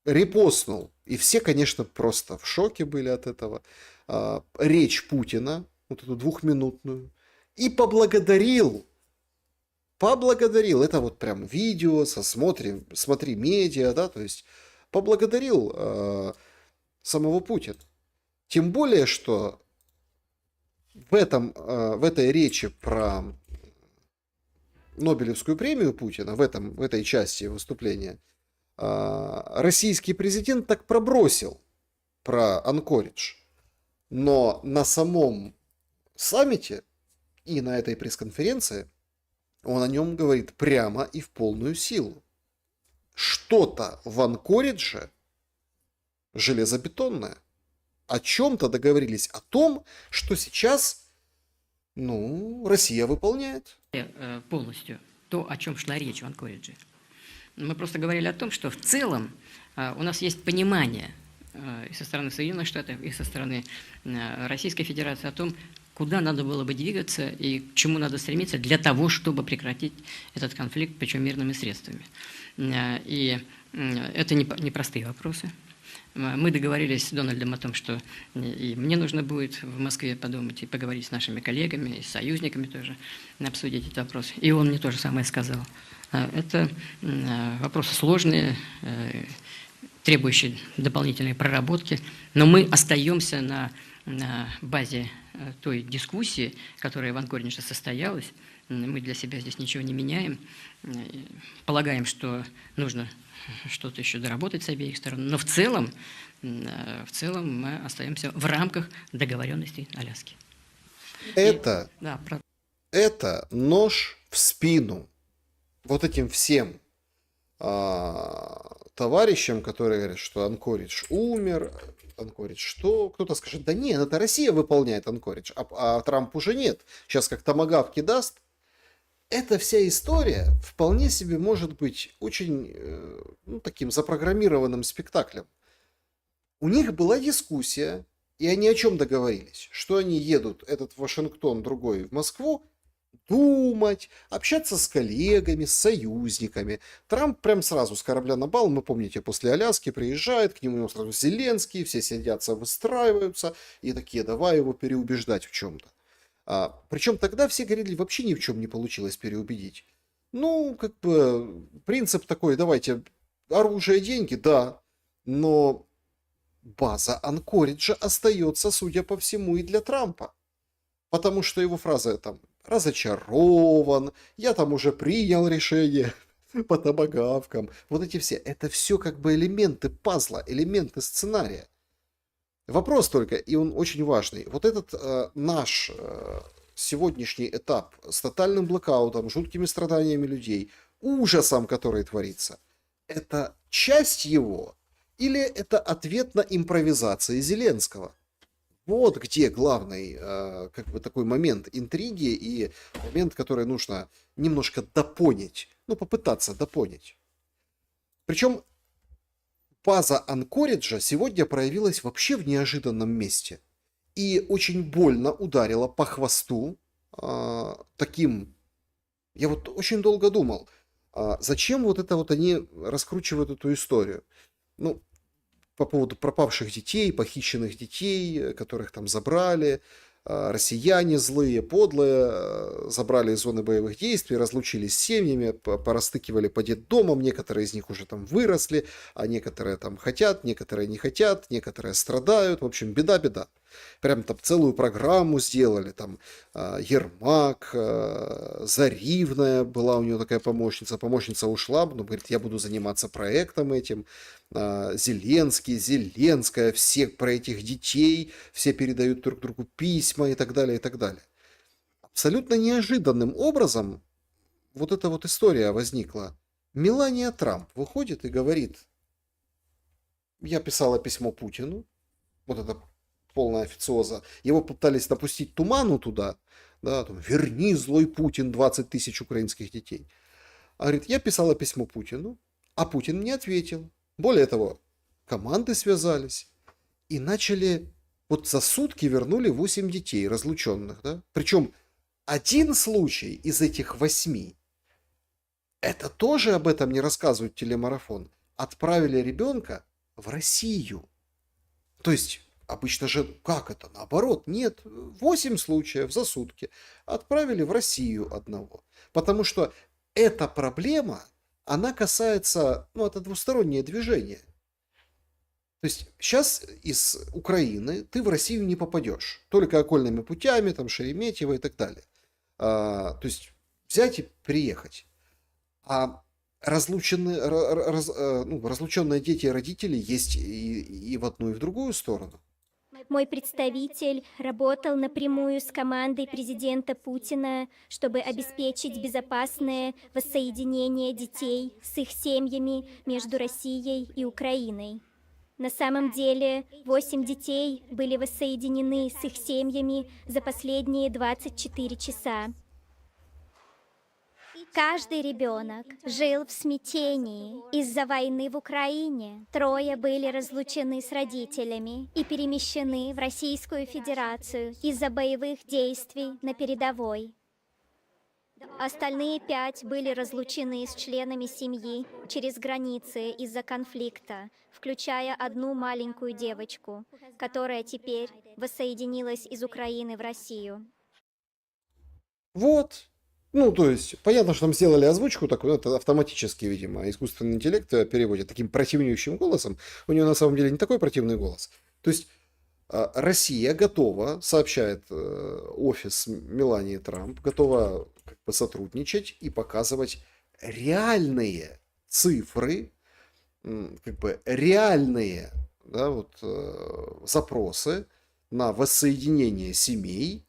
репостнул, и все, конечно, просто в шоке были от этого, речь Путина, вот эту двухминутную, и поблагодарил, это вот прям видео со смотри медиа, да, то есть поблагодарил самого Путина. Тем более, что в этой речи про Нобелевскую премию Путина, в этой части выступления, российский президент так пробросил про Анкоридж. Но на самом саммите и на этой пресс-конференции он о нем говорит прямо и в полную силу. Что-то в Анкоридже железобетонное. О чем-то договорились, о том, что сейчас, Россия выполняет. Полностью то, о чем шла речь в Анкоридже. Мы просто говорили о том, что в целом у нас есть понимание и со стороны Соединенных Штатов, и со стороны Российской Федерации о том, куда надо было бы двигаться и к чему надо стремиться для того, чтобы прекратить этот конфликт, причем мирными средствами. И это непростые вопросы. Мы договорились с Дональдом о том, что и мне нужно будет в Москве подумать и поговорить с нашими коллегами, и с союзниками тоже, обсудить этот вопрос. И он мне то же самое сказал. Это вопросы сложные, требующие дополнительной проработки, но мы остаемся на базе той дискуссии, которая в Анкоридже состоялась. Мы для себя здесь ничего не меняем. Полагаем, что нужно что-то еще доработать с обеих сторон. Но в целом мы остаемся в рамках договоренностей Аляски. Это нож в спину вот этим всем товарищам, которые говорят, что Анкоридж умер, Анкоридж что? Кто-то скажет, да нет, это Россия выполняет Анкоридж, а Трамп уже нет. Сейчас как томагавки даст. Эта вся история вполне себе может быть очень таким запрограммированным спектаклем. У них была дискуссия, и они о чем договорились? Что они едут, этот в Вашингтон, другой в Москву, думать, общаться с коллегами, с союзниками. Трамп прям сразу с корабля на бал, вы помните, после Аляски приезжает, к нему сразу Зеленский, все сидятся, выстраиваются, и такие, давай его переубеждать в чем-то. Причем тогда все говорили, вообще ни в чем не получилось переубедить. Принцип такой, давайте, оружие, деньги, да, но база Анкориджа остается, судя по всему, и для Трампа. Потому что его фраза там разочарован, я там уже принял решение по томагавкам. Вот эти все, это все как бы элементы пазла, элементы сценария. Вопрос только, и он очень важный. Вот этот наш сегодняшний этап с тотальным блокаутом, жуткими страданиями людей, ужасом, который творится, это часть его или это ответ на импровизации Зеленского? Вот где главный такой момент интриги и момент, который нужно немножко допонять, попытаться допонять. Причем база Анкориджа сегодня проявилась вообще в неожиданном месте. И очень больно ударила по хвосту таким... Я вот очень долго думал, зачем вот это вот они раскручивают эту историю. Ну, по поводу пропавших детей, похищенных детей, которых там забрали, россияне злые, подлые, забрали из зоны боевых действий, разлучились с семьями, порастыкивали по детдомам, некоторые из них уже там выросли, а некоторые там хотят, некоторые не хотят, некоторые страдают, в общем, беда-беда. Прям там целую программу сделали, там Ермак, Заривная была у нее такая помощница ушла, но говорит, я буду заниматься проектом этим, Зеленский, Зеленская, все про этих детей, все передают друг другу письма и так далее, и так далее. Абсолютно неожиданным образом вот эта вот история возникла. Мелания Трамп выходит и говорит, я писала письмо Путину, вот это полная официоза, его пытались напустить туману туда, да, там, верни, злой Путин, 20 тысяч украинских детей. А говорит, я писала письмо Путину, а Путин мне ответил. Более того, команды связались и начали, вот за сутки вернули 8 детей разлученных, да, причем один случай из этих 8, это тоже об этом не рассказывает телемарафон, отправили ребенка в Россию. То есть, обычно же, как это, наоборот, нет, 8 случаев за сутки отправили в Россию одного. Потому что эта проблема, она касается, ну, это двустороннее движение. То есть, сейчас из Украины ты в Россию не попадешь. Только окольными путями, там, Шереметьево и так далее. То есть, взять и приехать. А разлученные дети и родители есть и в одну, и в другую сторону. Мой представитель работал напрямую с командой президента Путина, чтобы обеспечить безопасное воссоединение детей с их семьями между Россией и Украиной. На самом деле, 8 детей были воссоединены с их семьями за последние 24 часа. Каждый ребенок жил в смятении из-за войны в Украине. 3 были разлучены с родителями и перемещены в Российскую Федерацию из-за боевых действий на передовой. Остальные 5 были разлучены с членами семьи через границы из-за конфликта, включая одну маленькую девочку, которая теперь воссоединилась из Украины в Россию. Вот. Ну, то есть, понятно, что там сделали озвучку такую, это автоматически, видимо, искусственный интеллект переводит таким противнющим голосом. У нее на самом деле не такой противный голос. То есть, Россия готова, сообщает офис Мелании Трамп, готова как бы сотрудничать и показывать реальные цифры, как бы реальные, да, вот, запросы на воссоединение семей,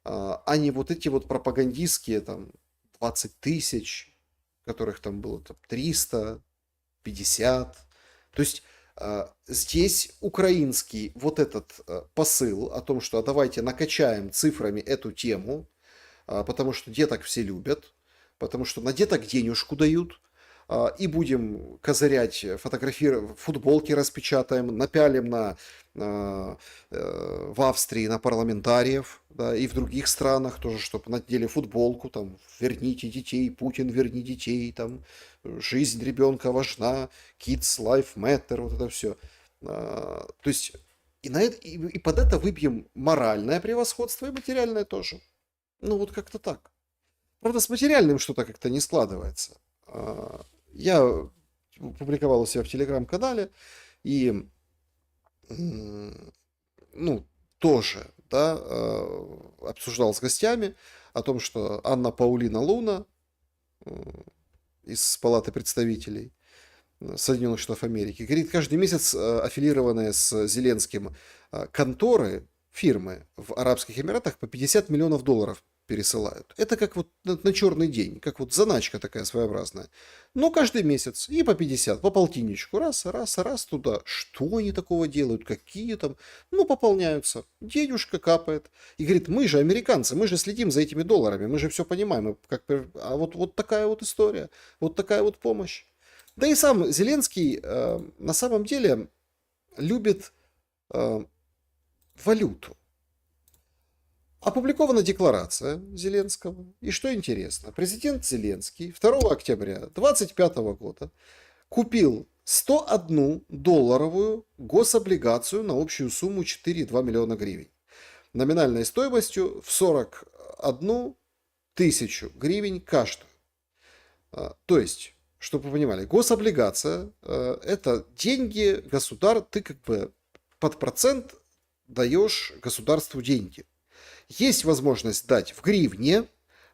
а не вот эти вот пропагандистские там 20 тысяч, которых там было там 300, 50. То есть здесь украинский вот этот посыл о том, что давайте накачаем цифрами эту тему, потому что деток все любят, потому что на деток денежку дают, и будем козырять, фотографировать, футболки распечатаем, напялим в Австрии на парламентариев, да, и в других странах тоже, чтобы надели футболку, там, верните детей, Путин, верни детей, там, жизнь ребенка важна, kids life matter, вот это все. То есть, и под это выбьем моральное превосходство и материальное тоже. Ну, вот как-то так. Правда, с материальным что-то как-то не складывается. Я публиковал у себя в телеграм-канале и, ну, тоже, да, обсуждал с гостями о том, что Анна Паулина Луна из Палаты представителей Соединенных Штатов Америки говорит, каждый месяц аффилированные с Зеленским конторы, фирмы в Арабских Эмиратах по $50 миллионов пересылают. Это как вот на черный день, как вот заначка такая своеобразная. Но каждый месяц и по 50, по полтинничку, раз туда. Что они такого делают? Какие там? Ну, пополняются. Денежка капает. И говорит, мы же американцы, мы же следим за этими долларами, мы же все понимаем. А вот такая вот история, вот такая вот помощь. Да и сам Зеленский на самом деле любит валюту. Опубликована декларация Зеленского. И что интересно, президент Зеленский 2 октября 2025 года купил 101 долларовую гособлигацию на общую сумму 4,2 миллиона гривен. Номинальной стоимостью в 41 тысячу гривен каждую. То есть, чтобы вы понимали, гособлигация это деньги ты как бы под процент даешь государству деньги. Есть возможность дать в гривне,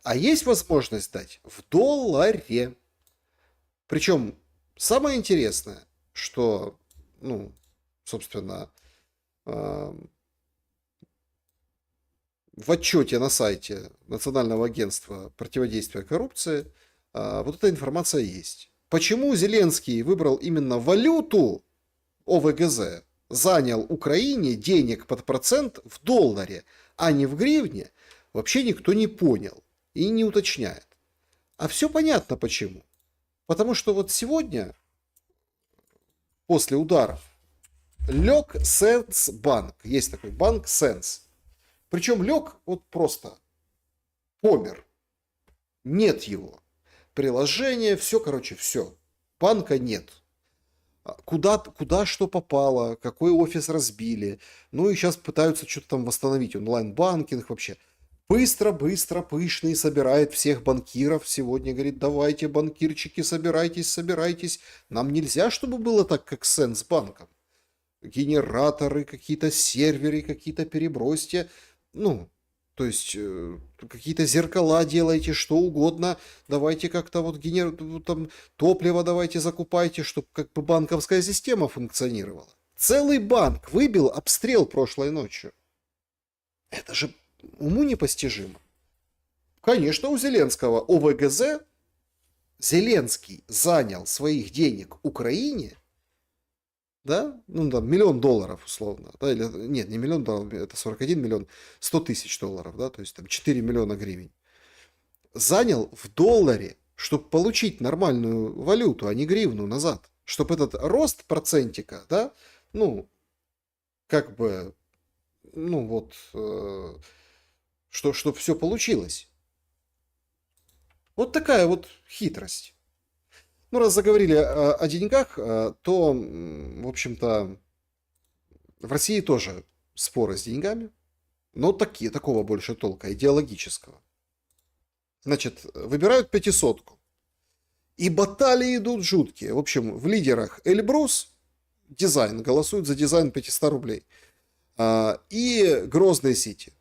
а есть возможность дать в долларе. Причем самое интересное, что, собственно, в отчете на сайте Национального агентства противодействия коррупции вот эта информация есть. Почему Зеленский выбрал именно валюту ОВГЗ, занял Украине денег под процент в долларе, а не в гривне, вообще никто не понял и не уточняет. А все понятно почему. Потому что вот сегодня, после ударов, лег Сенсбанк. Есть такой банк Сенс. Причем лег вот просто помер. Нет его. Приложение, все, все. Банка нет. Куда что попало, какой офис разбили. Ну и сейчас пытаются что-то там восстановить. Онлайн-банкинг вообще. Быстро, пышный собирает всех банкиров. Сегодня говорит, давайте, банкирчики, собирайтесь. Нам нельзя, чтобы было так, как с Сенсбанком. Генераторы, какие-то серверы, какие-то перебросьте. То есть, какие-то зеркала делайте, что угодно. Давайте как-то там топливо давайте закупайте, чтобы как бы банковская система функционировала. Целый банк выбил обстрел прошлой ночью. Это же уму непостижимо. Конечно, у Зеленского ОВГЗ Зеленский занял своих денег Украине, да, там $1 миллион условно, да, или, нет, не $1 миллион, это 41 миллион, 100 тысяч долларов, да, то есть там 4 миллиона гривен. Занял в долларе, чтобы получить нормальную валюту, а не гривну назад. Чтобы этот рост процентика, да, чтобы все получилось. Вот такая вот хитрость. Раз заговорили о деньгах, то, в общем-то, в России тоже споры с деньгами, но такого больше толка, идеологического. Значит, выбирают 500. И баталии идут жуткие. В общем, в лидерах Эльбрус, дизайн, голосуют за дизайн 500 рублей. И Грозный Сити.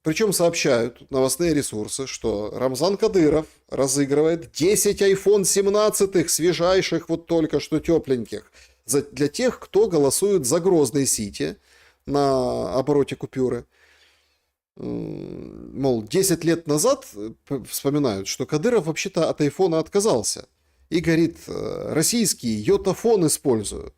Причем сообщают новостные ресурсы, что Рамзан Кадыров разыгрывает 10 iPhone 17 свежайших, вот только что тепленьких, для тех, кто голосует за Грозный Сити на обороте купюры. Мол, 10 лет назад вспоминают, что Кадыров вообще-то от айфона отказался. И говорит, российский йотафон использую.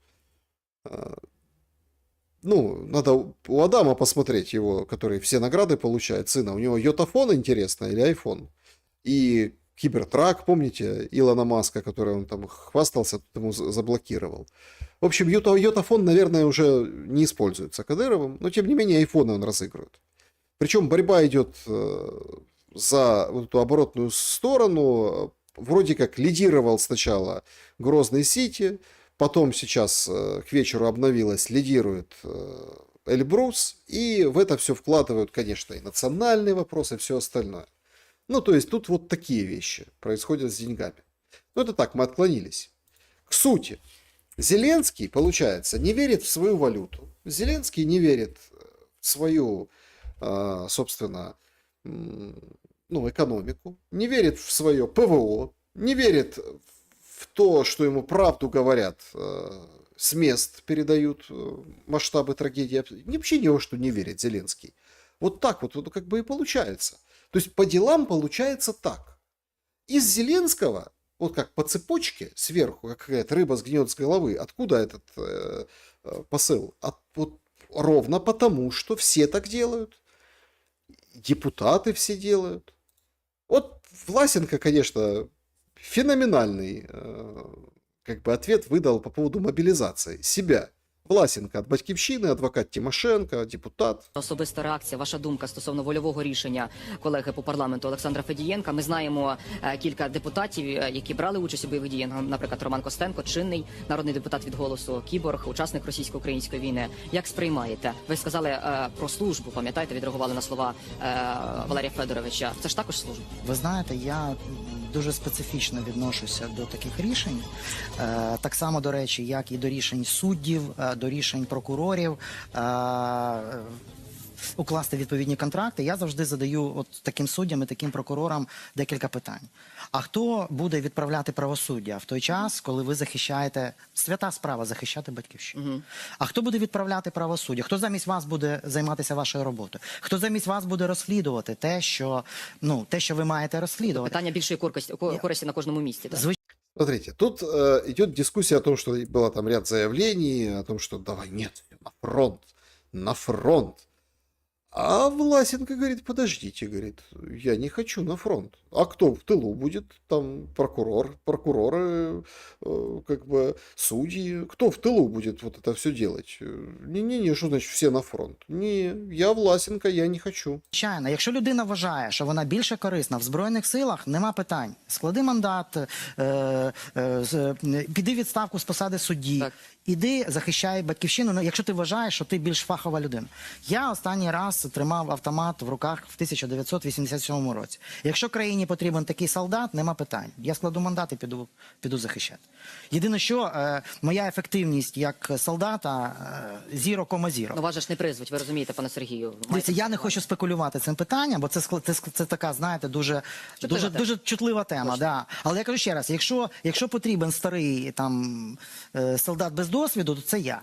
Надо у Адама посмотреть его, который все награды получает, сына. У него йотафон, интересно, или айфон. И Кибертрак, помните, Илона Маска, который он там хвастался, тут ему заблокировал. В общем, йотафон, наверное, уже не используется Кадыровым, но тем не менее айфоны он разыгрывает. Причем борьба идет за вот эту оборотную сторону. Вроде как лидировал сначала Грозный Сити, потом сейчас к вечеру обновилась, лидирует Эльбрус, и в это все вкладывают, конечно, и национальные вопросы, и все остальное. То есть тут вот такие вещи происходят с деньгами. Это так, мы отклонились. К сути. Зеленский, получается, не верит в свою валюту. Зеленский не верит в свою, собственно, экономику, не верит в свое ПВО, не верит в то, что ему правду говорят, с мест передают масштабы трагедии. Вообще ни во что не верит Зеленский. Вот так вот как бы и получается. То есть по делам получается так. Из Зеленского, вот как по цепочке сверху, как какая-то рыба сгниет с головы, откуда этот посыл? Вот ровно потому, что все так делают. Депутаты все делают. Вот Власенко, конечно, феноменальный как бы ответ выдал по поводу мобилизации себя. Власенко від Батьківщини, адвокат Тимошенко, депутат. Особиста реакція, ваша думка стосовно вольового рішення колеги по парламенту Олександра Федієнка. Ми знаємо кілька депутатів, які брали участь у бойових діях, наприклад, Роман Костенко, чинний народний депутат від «Голосу», Кіборг, учасник російсько-української війни. Як сприймаєте? Ви сказали про службу, пам'ятаєте, відреагували на слова Валерія Федоровича. Це ж також служба? Ви знаєте, я дуже специфічно відношуся до таких рішень. Так само, до речі, як і до рішень суддів, до рішень прокурорів, укласти відповідні контракти. Я завжди задаю от таким суддям і таким прокурорам декілька питань. А хто буде відправляти правосуддя в той час, коли ви захищаєте, свята справа захищати батьківщину? А хто буде відправляти правосуддя? Хто замість вас буде займатися вашою роботою? Хто замість вас буде розслідувати те, що ви маєте розслідувати? Питання більшої користі на кожному місці. Так? Смотрите, тут идет дискуссия о том, что было там ряд заявлений, о том, что давай, нет, на фронт. А Власенко говорит, подождите, говорит, я не хочу на фронт. А кто в тылу будет? Там прокуроры, как бы судьи. Кто в тылу будет вот это все делать? Не, что значит все на фронт? Не, я Власенко, я не хочу. Звичайно, якщо людина вважає, що вона більше корисна в Збройних силах, нема питань. Склади мандат, піди відставку з посади судді, так. Іди захищай батьківщину, якщо ти вважаєш, що ти більш фахова людина. Я останній раз тримав автомат в руках в 1987 році. Якщо країні потрібен такий солдат, нема питань. Я складу мандат і піду захищати. Єдине, що моя ефективність як солдата 0,0. Ну, вас же ж не призвуть, ви розумієте, пане Сергію. Дивіться, я не хочу спекулювати цим питанням, бо це така, знаєте, дуже чутлива тема. Да. Але я кажу ще раз, якщо потрібен старий там солдат без досвіду, то це я.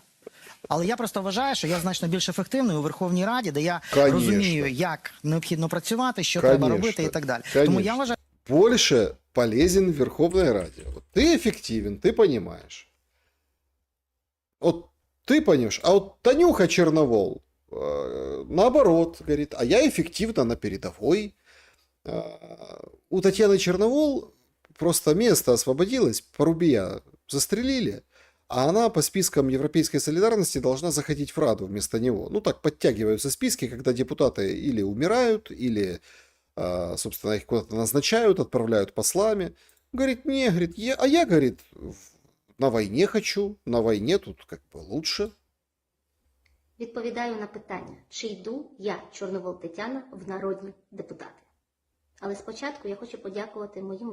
Але я просто вважаю, що я значно більш ефективний у Верховній Раді, де я розумію, як необхідно працювати, що треба робити і так далі. Тому я вважаю... Больше полезен в Верховной Раде. Вот ты эффективен, ты понимаешь. Вот ты понимаешь. А вот Танюха Черновол, наоборот, говорит, а я эффективна на передовой. У Татьяны Черновол просто место освободилось, Порубия застрелили, а она по спискам Европейской солидарности должна заходить в Раду вместо него. Ну так подтягиваются списки, когда депутаты или умирают, или, собственно, их куда-то назначают, отправляют послами. Говорит, не, говорит, я, говорит, на войне хочу, на войне тут как бы лучше. Відповідаю на питання, чи йду я, Чорновол Тетяна, в народні депутати. Але спочатку я хочу подякувати моїм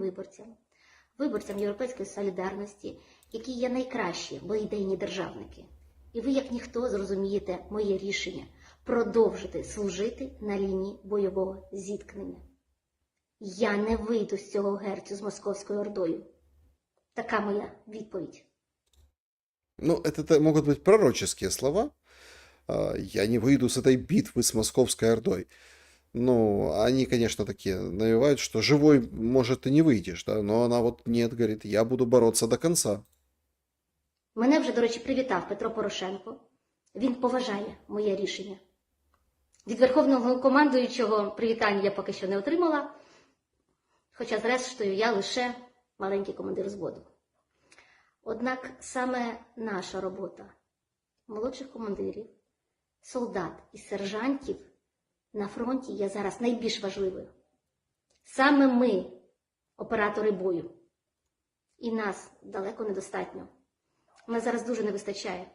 виборцям Європейської солідарності, які є найкращі, бо ідейні державники. І ви, як ніхто, зрозумієте моє рішення продовжити служити на лінії бойового зіткнення. Я не вийду з цього герцю з Московською Ордою. Така моя відповідь. Ну, это могут быть пророческие слова. Я не выйду с этой битвы с Московской Ордой. Ну, они, конечно, такие навевают, что живой, может, и не выйдешь, да, но она вот нет, говорит, я буду бороться до конца. Мене вже, до речі, привітав Петро Порошенко. Він поважає моє рішення. Від Верховного командуючого привітання я поки що не отримала, хоча, зрештою, я лише маленький командир взводу. Однак саме наша робота молодших командирів, солдат і сержантів на фронті є зараз найбільш важливою. Саме ми – оператори бою. І нас далеко недостатньо. Нас зараз дуже не вистачає.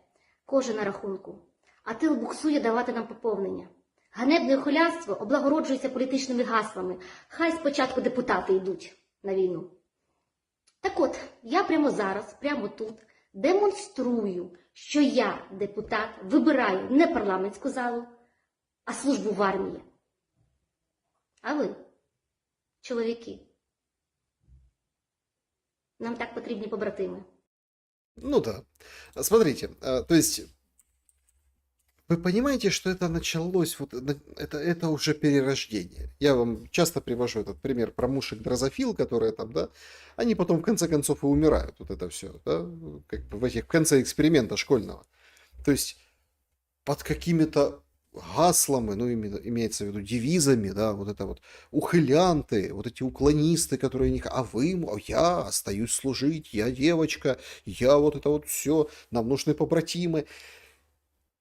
Кожен на рахунку. А тил буксує давати нам поповнення. Ганебне хулянство облагороджується політичними гаслами. Хай спочатку депутати йдуть на війну. Так от, я прямо зараз, прямо тут, демонструю, що я, депутат, вибираю не парламентську залу, а службу в армії. А ви, чоловіки, нам так потрібні побратими. Ну да. Смотрите, то есть вы понимаете, что это началось, вот это уже перерождение. Я вам часто привожу этот пример про мушек дрозофил, которые там, да, они потом в конце концов и умирают, вот это все, да, как бы в конце эксперимента школьного. То есть под какими-то гаслами, ну, имеется в виду девизами, да, вот это вот ухилянты, вот эти уклонисты, которые не... А вы, а я остаюсь служить, я девочка, я вот это вот все, нам нужны побратимы.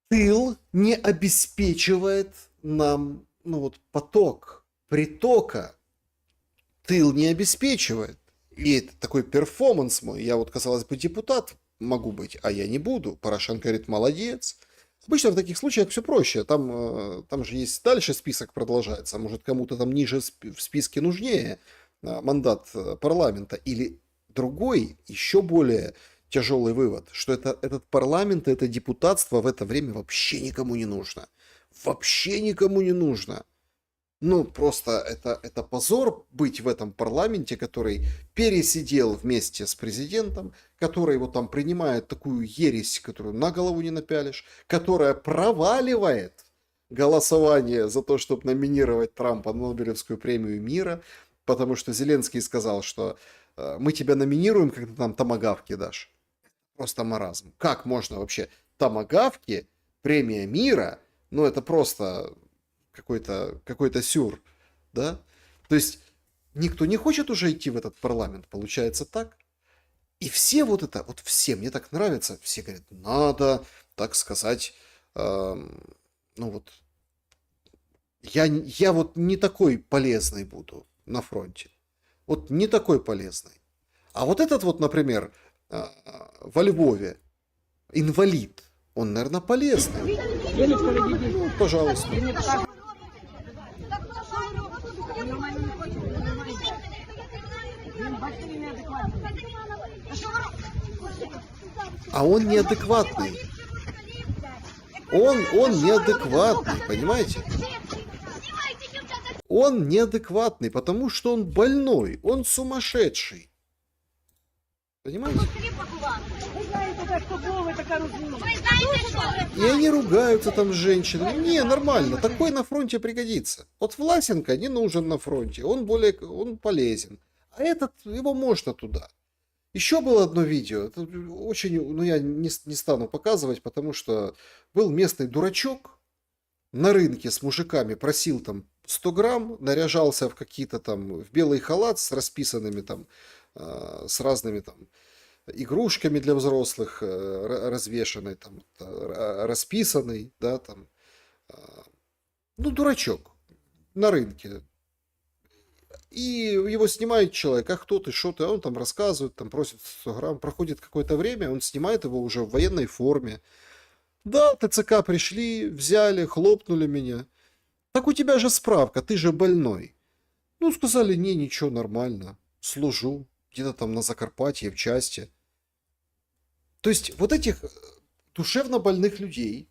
Тыл не обеспечивает нам, ну вот, поток, притока. Тыл не обеспечивает. И это такой перформанс мой. Я вот, казалось бы, депутат могу быть, а я не буду. Порошенко говорит, молодец. Обычно в таких случаях все проще. Там же есть дальше список продолжается. Может, кому-то там ниже в списке нужнее мандат парламента. Или другой, еще более тяжелый вывод, что этот парламент, это депутатство в это время вообще никому не нужно. Вообще никому не нужно. Ну, просто это позор быть в этом парламенте, который пересидел вместе с президентом, который вот там принимает такую ересь, которую на голову не напялишь, которая проваливает голосование за то, чтобы номинировать Трампа на Нобелевскую премию мира, потому что Зеленский сказал, что мы тебя номинируем, когда нам томагавки дашь. Просто маразм. Как можно вообще томагавки, премия мира, ну это просто... какой-то сюр, да? То есть никто не хочет уже идти в этот парламент, получается так. И все вот это, вот все, мне так нравится, все говорят, надо, так сказать, ну вот, я вот не такой полезный буду на фронте. Вот не такой полезный. А вот этот вот, например, во Львове, инвалид, он, наверное, полезный. Пожалуйста. А он неадекватный. Он неадекватный, понимаете? Он неадекватный, потому что он больной, он сумасшедший. Понимаете? И они ругаются там с женщинами. Не, нормально, такой на фронте пригодится. Вот Власенко не нужен на фронте, он полезен. А этот, его можно туда. Еще было одно видео, это очень, ну я не стану показывать, потому что был местный дурачок на рынке с мужиками, просил там 100 грамм, наряжался в какие-то там, в белый халат с расписанными там, с разными там игрушками для взрослых, развешанный, там, расписанный, да, там, ну, дурачок на рынке. И его снимает человек, а кто ты, что ты, а он там рассказывает, там просит 100 грамм, проходит какое-то время, он снимает его уже в военной форме. Да, ТЦК пришли, взяли, хлопнули меня. Так у тебя же справка, ты же больной. Ну, сказали, не, ничего, нормально, служу, где-то там на Закарпатье, в части. То есть вот этих душевно больных людей,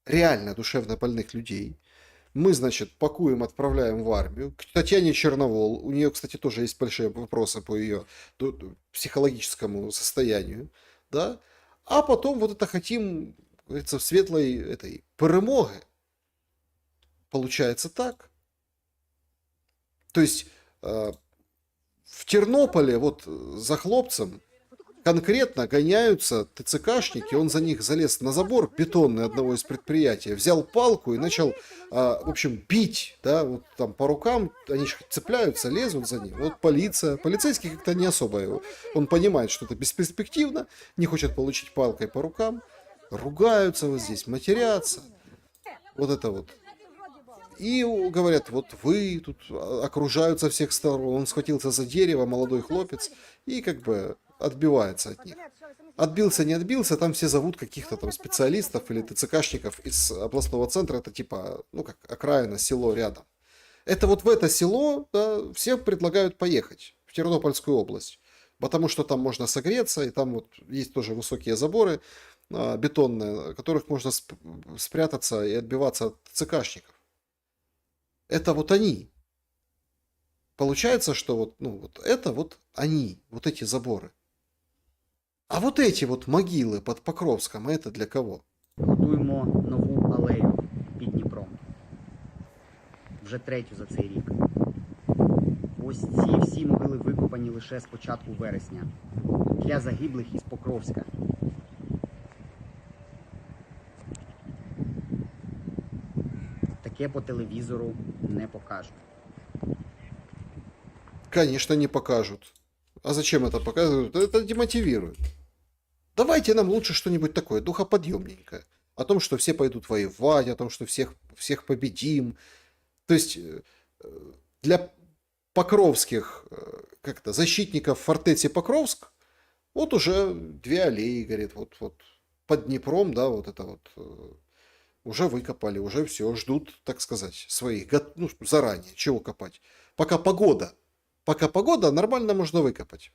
реально душевно больных людей, мы, значит, пакуем, отправляем в армию. К Татьяне Черновол, у нее, кстати, тоже есть большие вопросы по ее психологическому состоянию, да, а потом вот это хотим, говорится, в светлой этой перемоги. Получается так. То есть в Тернополе вот за хлопцем конкретно гоняются ТЦКшники, он за них залез на забор бетонный одного из предприятий, взял палку и начал, в общем, бить, да, вот там по рукам, они же цепляются, лезут за ним. Вот полицейский как-то не особо его, он понимает, что это бесперспективно, не хочет получить палкой по рукам, ругаются вот здесь, матерятся, вот это вот. И говорят, вот вы тут окружают со всех сторон, он схватился за дерево, молодой хлопец, и как бы отбивается от них. Отбился, не отбился, там все зовут каких-то там специалистов или ТЦКшников из областного центра, это типа, ну как окраина, село рядом. Это вот в это село, да, все предлагают поехать, в Тернопольскую область, потому что там можно согреться, и там вот есть тоже высокие заборы бетонные, в которых можно спрятаться и отбиваться от ТЦКшников. Это вот они. Получается, что вот, ну, вот это вот они, вот эти заборы. А вот эти вот могили под Покровском, а это для кого? Готуємо нову алею під Дніпром. Вже третю за цей рік. Ось ці всі могили викопані лише з початку вересня. Для загиблих із Покровська. яке по телевізору не покажуть. Конечно, не покажут. А зачем это показывают? Это демотивирует. Давайте нам лучше что-нибудь такое, духоподъемненькое. О том, что все пойдут воевать, о том, что всех победим. То есть для покровских как-то защитников в фортеце Покровск вот уже 2 аллеи, говорит, вот под Днепром, да, вот это вот уже выкопали, уже все, ждут, так сказать, своих, ну, заранее, чего копать. Пока погода, нормально можна викопати.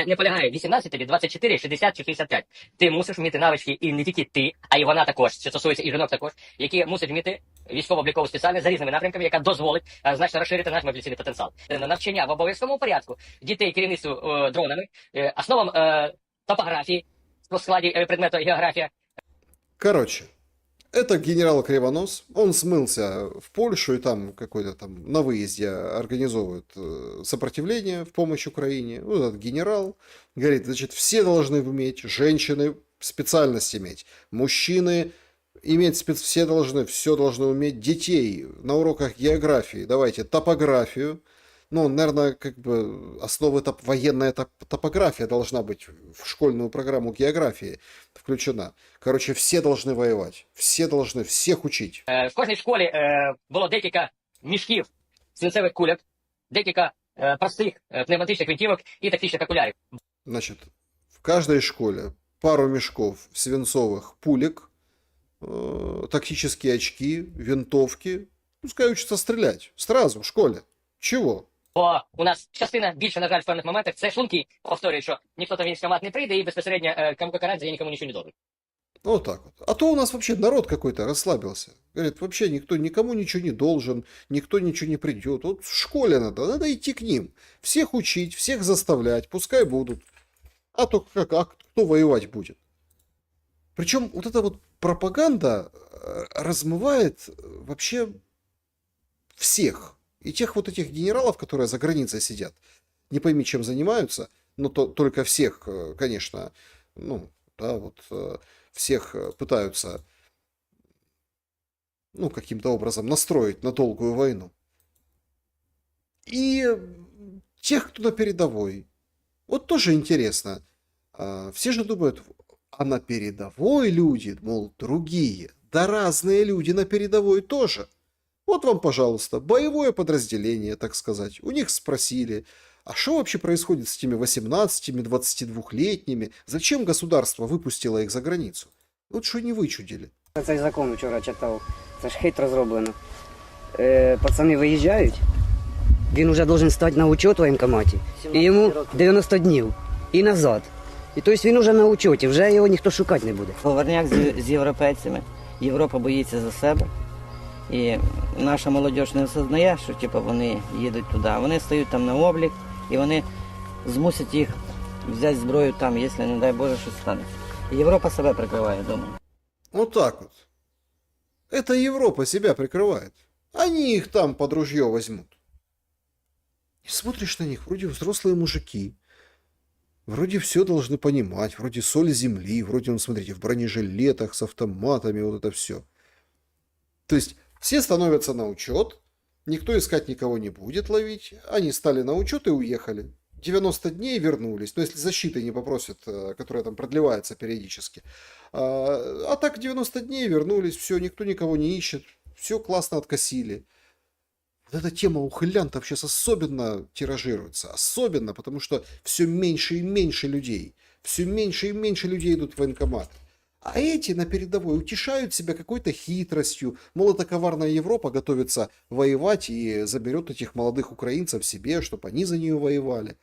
Не полягає 18, 24, 60 чи 65. Ти мусиш вміти навички, і не тільки ти, а й вона також, що стосується і жінок також, які мусять вміти військово-облікову спеціальність за різними напрямками, яка дозволить значно розширити наш мобілізаційний потенціал. Навчання в обов'язковому порядку дітей керівництву дронами, основам топографії, в складі предмету географія. Короче, это генерал Кривонос, он смылся в Польшу и там какой-то там на выезде организовывает сопротивление в помощь Украине. Вот этот генерал говорит, значит, все должны уметь, женщины специальность иметь, мужчины иметь все должны уметь, детей на уроках географии, давайте топографию. Ну, наверное, как бы основы военная топография должна быть в школьную программу географии включена. Короче, все должны воевать. Все должны всех учить. В кожній школі було декілька мішків свинцевих кульок, декілька простих пневматичних гвинтівок і тактичних окулярів. Значит, в каждой школе пару мешков свинцовых пулек, тактические очки, винтовки. Пускай учатся стрелять. Сразу в школе. Чего? Бо у нас частина більше, на жаль, в певних моментах це шлунки. Повторюю, що ніхто там військомат не прийде і безпосередньо кому карать, я нікому нічого не должен. Вот так вот. А то у нас вообще народ какой-то расслабился. Говорит, вообще никто никому ничего не должен, никто ничего не придет. Вот в школе надо идти к ним. Всех учить, всех заставлять, пускай будут. А то кто воевать будет? Причем вот эта вот пропаганда размывает вообще всех. И тех вот этих генералов, которые за границей сидят, не пойми, чем занимаются, но только всех, конечно, ну, да, вот всех пытаются, ну, каким-то образом настроить на долгую войну. И тех, кто на передовой. Вот тоже интересно. Все же думают, а на передовой люди, мол, другие. Да разные люди на передовой тоже. Вот вам, пожалуйста, боевое подразделение, так сказать. У них спросили, а что вообще происходит с этими 18-22-летними? Зачем государство выпустило их за границу? Вот что не вичудили. Цей закон вчора читав. Це ж хитро зроблено. Пацани виїжджають, він вже должен стати на учет в воєнкоматі. І йому 90 днів. І назад. І тобто він вже на учеті, вже його ніхто шукати не буде. Поверняк з європейцями. Європа боїться за себе. І наша молодь не осознає, що типу, вони їдуть туди. Вони стають там на облік, і вони змусять їх взяти зброю там, якщо, не дай Боже, щось станеться. Європа себе прикриває, думаю. Вот так вот. Это Европа себя прикрывает. Они их там под ружье возьмут. И смотришь на них, вроде взрослые мужики. Вроде все должны понимать, вроде соль земли, вроде, смотрите, в бронежилетах с автоматами, вот это все. То есть все становятся на учет, никто искать никого не будет ловить, они стали на учет и уехали. 90 дней вернулись, но если защиты не попросят, которая там продлевается периодически. А так 90 дней вернулись, все, никто никого не ищет, все классно откосили. Вот эта тема ухылянтов сейчас особенно тиражируется, особенно, потому что все меньше и меньше людей, все меньше и меньше людей идут в военкомат. А эти на передовой утешают себя какой-то хитростью. Мол, эта коварная Европа готовится воевать и заберет этих молодых украинцев себе, чтобы они за нее воевали.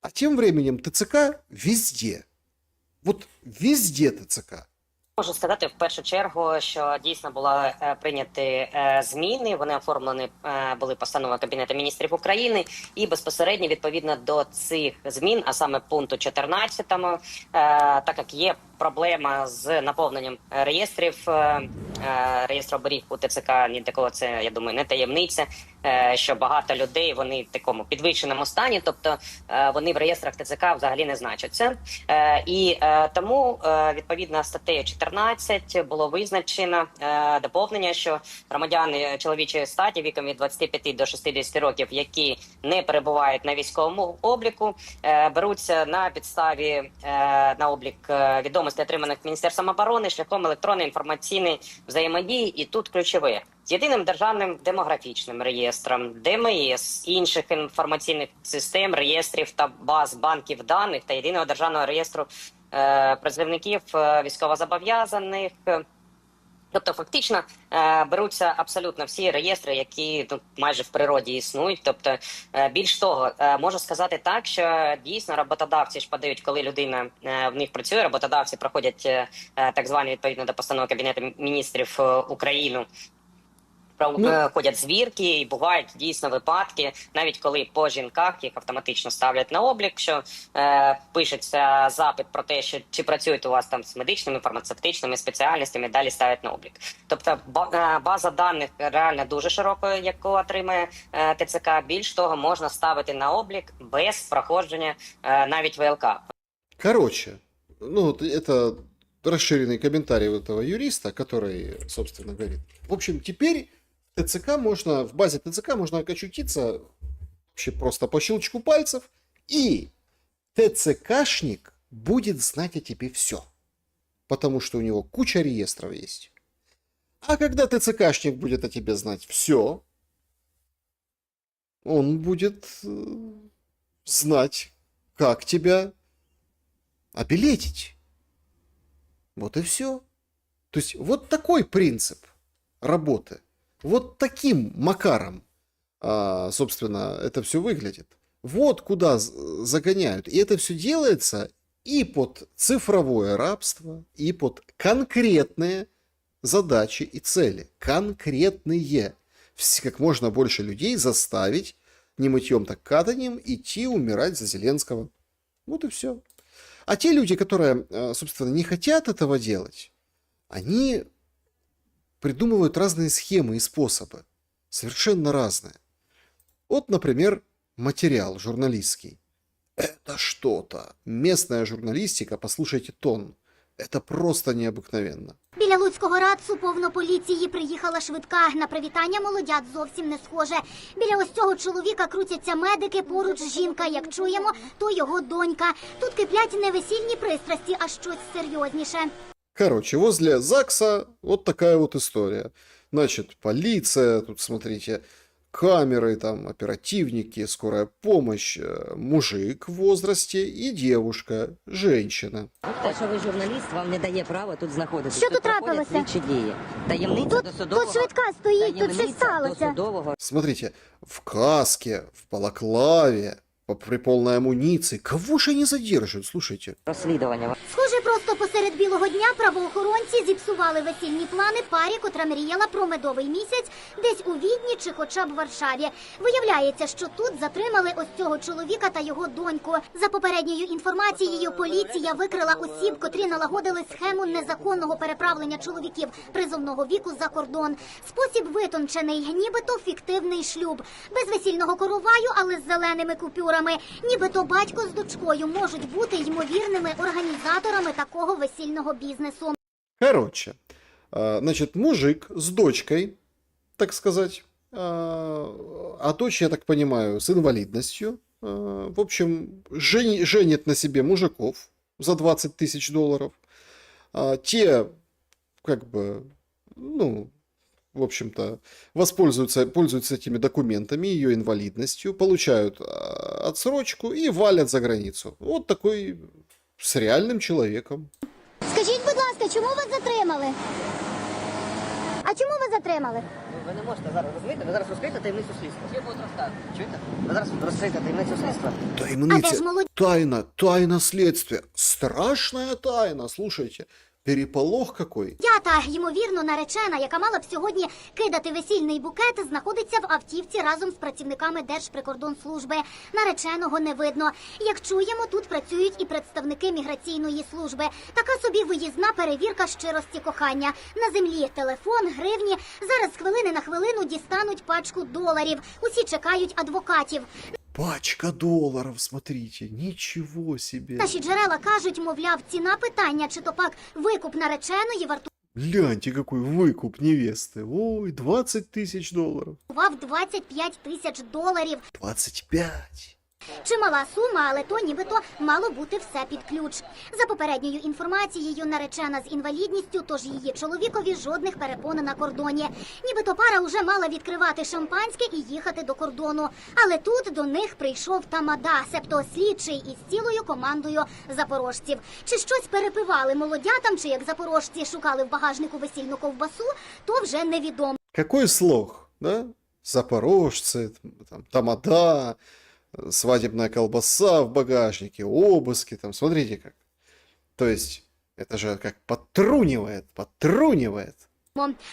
А тем временем ТЦК везде. Вот везде ТЦК. Можу сказати в першу чергу, що дійсно були прийняті зміни. Вони оформлені були постановою Кабінету міністрів України, і безпосередньо відповідно до цих змін, а саме пункту 14, так як є проблема з наповненням реєстрів. Реєстр оберіг у ТЦК ні для кого це, я думаю, не таємниця, що багато людей, вони в такому підвищеному стані, тобто вони в реєстрах ТЦК взагалі не значаться. І тому, відповідно, статтею 14 було визначено доповнення, що громадяни чоловічої статі віком від 25 до 60 років, які не перебувають на військовому обліку, беруться на підставі на облік відомостей, отриманих Міністерством оборони, шляхом електронної інформаційної взаємодії. І тут ключове: з єдиним державним демографічним реєстром, ДМС, інших інформаційних систем, реєстрів та баз банків даних та єдиного державного реєстру призовників військовозобов'язаних. Тобто фактично беруться абсолютно всі реєстри, які майже в природі існують. Тобто, більш того, можу сказати так, що дійсно роботодавці ж подають, коли людина в них працює, роботодавці проходять так звані, відповідно до постанови Кабінету міністрів України, проходять звірки, і бувають дійсно випадки, навіть коли по жінках їх автоматично ставлять на облік, що пишеться запит про те, що чи працюють у вас там з медичними, фармацевтичними спеціальностями, далі ставлять на облік. Тобто база даних реально дуже широкою, яку отримає ТЦК. Більш того, можна ставити на облік без проходження навіть ВЛК. Короче, ну, это расширенный комментарий этого юриста, который, собственно, говорит. В общем, теперь в базе ТЦК можно очутиться вообще просто по щелчку пальцев, и ТЦКшник будет знать о тебе все, потому что у него куча реестров есть. А когда ТЦКшник будет о тебе знать все, он будет знать, как тебя обелетить. Вот и все. То есть вот такой принцип работы. Вот таким макаром, собственно, это все выглядит. Вот куда загоняют. И это все делается и под цифровое рабство, и под конкретные задачи и цели. Конкретные. Как можно больше людей заставить не мытьем, так катанием идти умирать за Зеленского. Вот и все. А те люди, которые, собственно, не хотят этого делать, они придумывают разные схемы и способы. Совершенно разные. Вот, например, материал журналистский. Это что-то. Местная журналистика, послушайте тон. Это просто необыкновенно. Біля Луцького РАЦу повно поліції. Приїхала швидка. На привітання молодят зовсім не схоже. Біля ось цього чоловіка крутяться медики, поруч жінка. Як чуємо, то його донька. Тут киплять не весільні пристрасті, а щось серйозніше. Короче, возле ЗАГСа вот такая вот история. Значит, полиция, тут смотрите, камеры, там, оперативники, скорая помощь, мужик в возрасте и девушка, женщина. Те, що ви журналіст, вам не дає права тут знаходитися. Що тут трапилося? Слідчі дії. Таємниця до судового. Тут швидка стоїть, тут щось сталося. Смотрите, в каске, в балаклаве, при полной амуниции. Кого же они задерживают? Слушайте. Розслідування. Схоже, просто посеред білого дня правоохоронці зіпсували весільні плани парі, котра мріяла про медовий місяць десь у Відні чи хоча б Варшаві. Виявляється, що тут затримали ось цього чоловіка та його доньку. За попередньою інформацією, поліція викрила осіб, котрі налагодили схему незаконного переправлення чоловіків призовного віку за кордон. Спосіб витончений, нібито фіктивний шлюб. Без весільного короваю, але з зеленими купюрами. Нібито батько з дочкою можуть бути ймовірними організаторами такого весільного бізнесу. Короче, значит, мужик с дочкой, так сказать, а дочь, я так понимаю, с инвалидностью, в общем, женит на себе мужиков за $20 000. Те, как бы, ну, в общем-то, пользуются этими документами, ее инвалидностью, получают отсрочку и валят за границу. Вот такой с реальным человеком. Скажіть, будь ласка, чому вас затримали? А чому вас затримали? Ви не можете зараз розкрити, ви зараз розкриєте таємницю слідства. Чи будуть розказувати? Чуєте? Ви зараз розкриєте таємницю слідства. Тайна следствия. Страшная тайна. Слушайте, Переполох какой. Я та, ймовірно, наречена, яка мала б сьогодні кидати весільний букет, знаходиться в автівці разом з працівниками Держприкордонслужби. Нареченого не видно. Як чуємо, тут працюють і представники міграційної служби. Така собі виїзна перевірка щирості кохання. На землі телефон, гривні. Зараз з хвилини на хвилину дістануть пачку доларів. Усі чекають адвокатів. Пачка долларов, смотрите, ничего себе. Наші джерела кажуть, мовляв, ціна питання, чи то пак викуп нареченої Гляньте, какой выкуп невесты. Ой, 20 тысяч долларов. вартував 25 тисяч доларів. 25. Чимала сума, але то нібито мало бути все під ключ. За попередньою інформацією, наречена з інвалідністю, тож її чоловікові жодних перепон на кордоні. Нібито пара уже мала відкривати шампанське і їхати до кордону. Але тут до них прийшов тамада, себто слідчий із цілою командою запорожців. Чи щось перепивали молодятам, чи як запорожці шукали в багажнику весільну ковбасу, то вже невідомо. Какой слог, да? Запорожцы, там, тамада, свадебная колбаса в багажнике, обыски, там, смотрите как. То есть, это же как подтрунивает.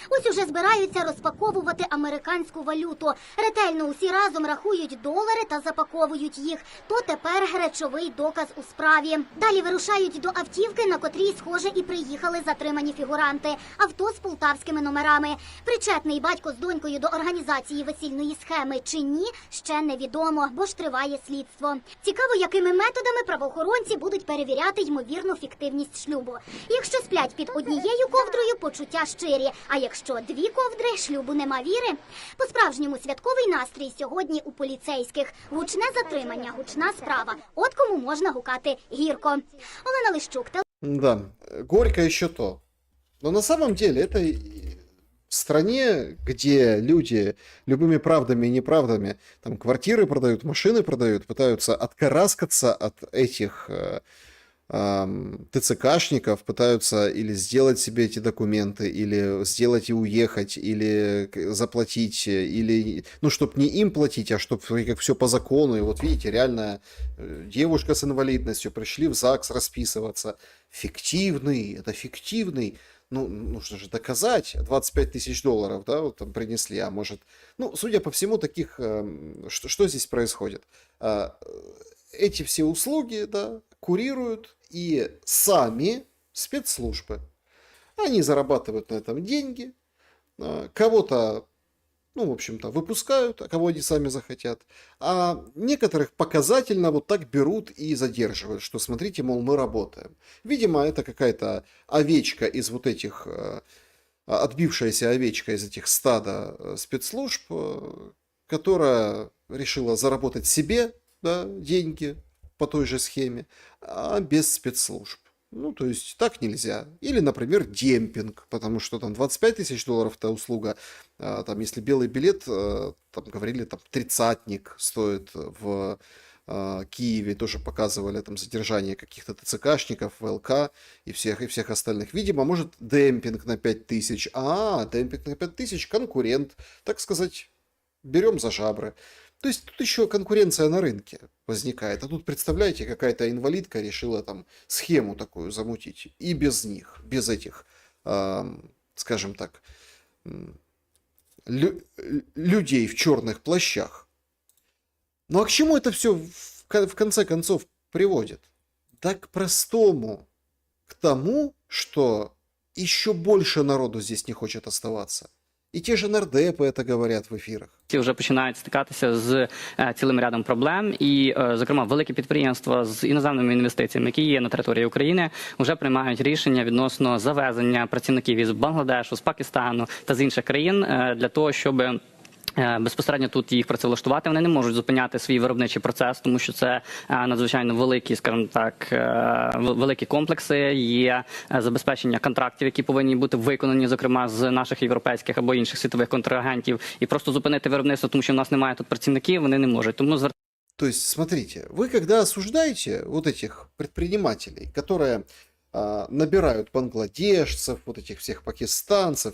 Ось уже збираються розпаковувати американську валюту. Ретельно усі разом рахують долари та запаковують їх. То тепер речовий доказ у справі. Далі вирушають до автівки, на котрій, схоже, і приїхали затримані фігуранти. Авто з полтавськими номерами. Причетний батько з донькою до організації весільної схеми чи ні, ще невідомо, бо ж триває слідство. Цікаво, якими методами правоохоронці будуть перевіряти ймовірну фіктивність шлюбу. Якщо сплять під однією ковдрою, почуття щирі. А якщо дві ковдри, шлюбу нема віри. По-справжньому святковий настрій сьогодні у поліцейських. Гучне затримання, гучна справа. От кому можна гукати гірко. Олена Лищук. Да, горько еще то. Но на самом деле это в стране, где люди любыми правдами и неправдами там квартиры продают, машины продают, пытаются откараскаться от этих ТЦКшников, пытаются или сделать себе эти документы, или сделать и уехать, или заплатить, или, ну, чтобы не им платить, а чтобы как все по закону. И вот видите, реально девушка с инвалидностью пришли в ЗАГС расписываться. Фиктивный, это фиктивный. Ну, нужно же доказать. 25 тысяч долларов, да, вот там принесли, а может... Ну, судя по всему, таких... Что здесь происходит? Эти все услуги, да, курируют и сами спецслужбы. Они зарабатывают на этом деньги, кого-то, ну, в общем-то, выпускают, а кого они сами захотят. А некоторых показательно вот так берут и задерживают, что смотрите, мол, мы работаем. Видимо, это какая-то овечка из вот этих, отбившаяся овечка из этих стада спецслужб, которая решила заработать себе, да, деньги по той же схеме, а без спецслужб. Ну, то есть, так нельзя. Или, например, демпинг, потому что там 25 тысяч долларов это услуга. Там, если белый билет, там говорили, там, тридцатник стоит в Киеве, тоже показывали там задержание каких-то ТЦКшников, ВЛК и всех остальных. Видимо, может, демпинг на 5000. Демпинг на 5000, конкурент, так сказать, берем за жабры. То есть тут еще конкуренция на рынке возникает. А тут, представляете, какая-то инвалидка решила там схему такую замутить. И без них, без этих, скажем так, людей в черных плащах. Ну а к чему это все в конце концов приводит? Да к простому. К тому, что еще больше народу здесь не хочет оставаться. І ті ж нардепи це говорять в ефірах. Ті вже починають стикатися з цілим рядом проблем, і, зокрема, великі підприємства з іноземними інвестиціями, які є на території України, вже приймають рішення відносно завезення працівників із Бангладешу, з Пакистану та з інших країн для того, щоб безпосередньо тут їх працевлаштувати. Вони не можуть зупиняти свій виробничий процес, тому що це надзвичайно великі, скажімо так, великі комплекси, є забезпечення контрактів, які повинні бути виконані, зокрема, з наших європейських або інших світових контрагентів, і просто зупинити виробництво, тому що в нас немає тут працівників, вони не можуть. Тому То есть, смотрите, вы когда осуждаете вот этих предпринимателей, которые набирают бангладешцев, вот этих всех пакистанцев,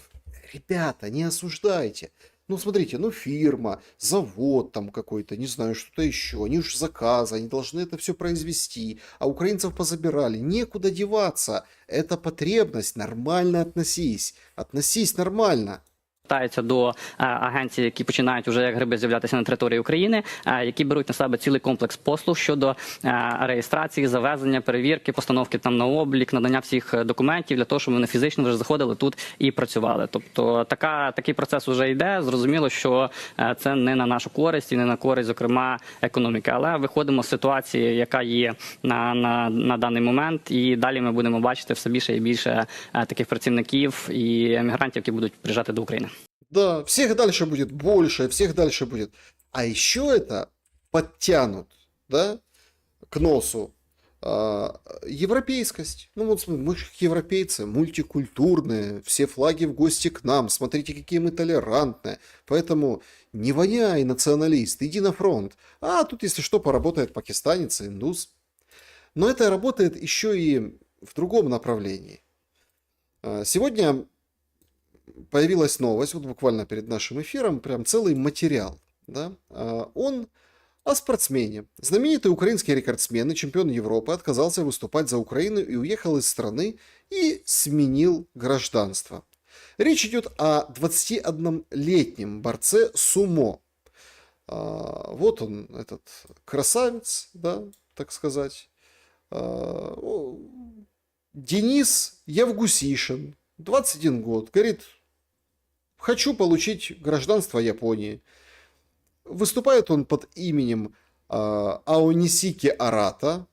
ребята, не осуждайте. Ну, смотрите, ну, фирма, завод там какой-то, не знаю, что-то еще. Они уж заказы, они должны это все произвести. А украинцев позабирали. Некуда деваться. Это потребность. Нормально относись. Относись нормально. Звертаються до агенцій, які починають вже як гриби з'являтися на території України, які беруть на себе цілий комплекс послуг щодо реєстрації, завезення, перевірки, постановки там на облік, надання всіх документів для того, щоб вони фізично вже заходили тут і працювали. Тобто такий процес вже йде. Зрозуміло, що це не на нашу користь і не на користь, зокрема, економіки. Але виходимо з ситуації, яка є на даний момент, і далі ми будемо бачити все більше і більше таких працівників і емігрантів, які будуть приїжджати до України. Да, всех дальше будет больше, всех дальше будет. А еще это подтянут, да, к носу европейскость. Ну вот смотри, мы же европейцы, мультикультурные, все флаги в гости к нам, смотрите, какие мы толерантные. Поэтому не воняй, националист, иди на фронт. А тут, если что, поработает пакистанец и индус. Но это работает еще и в другом направлении. Сегодня появилась новость, вот буквально перед нашим эфиром, прям целый материал. Да? Он о спортсмене. Знаменитый украинский рекордсмен и чемпион Европы отказался выступать за Украину и уехал из страны и сменил гражданство. Речь идет о 21-летнем борце сумо. Вот он, этот красавец, да, так сказать. Денис Евгусишин, 21 год, говорит, хочу получить гражданство Японии. Выступает он под именем Аонисики Арата.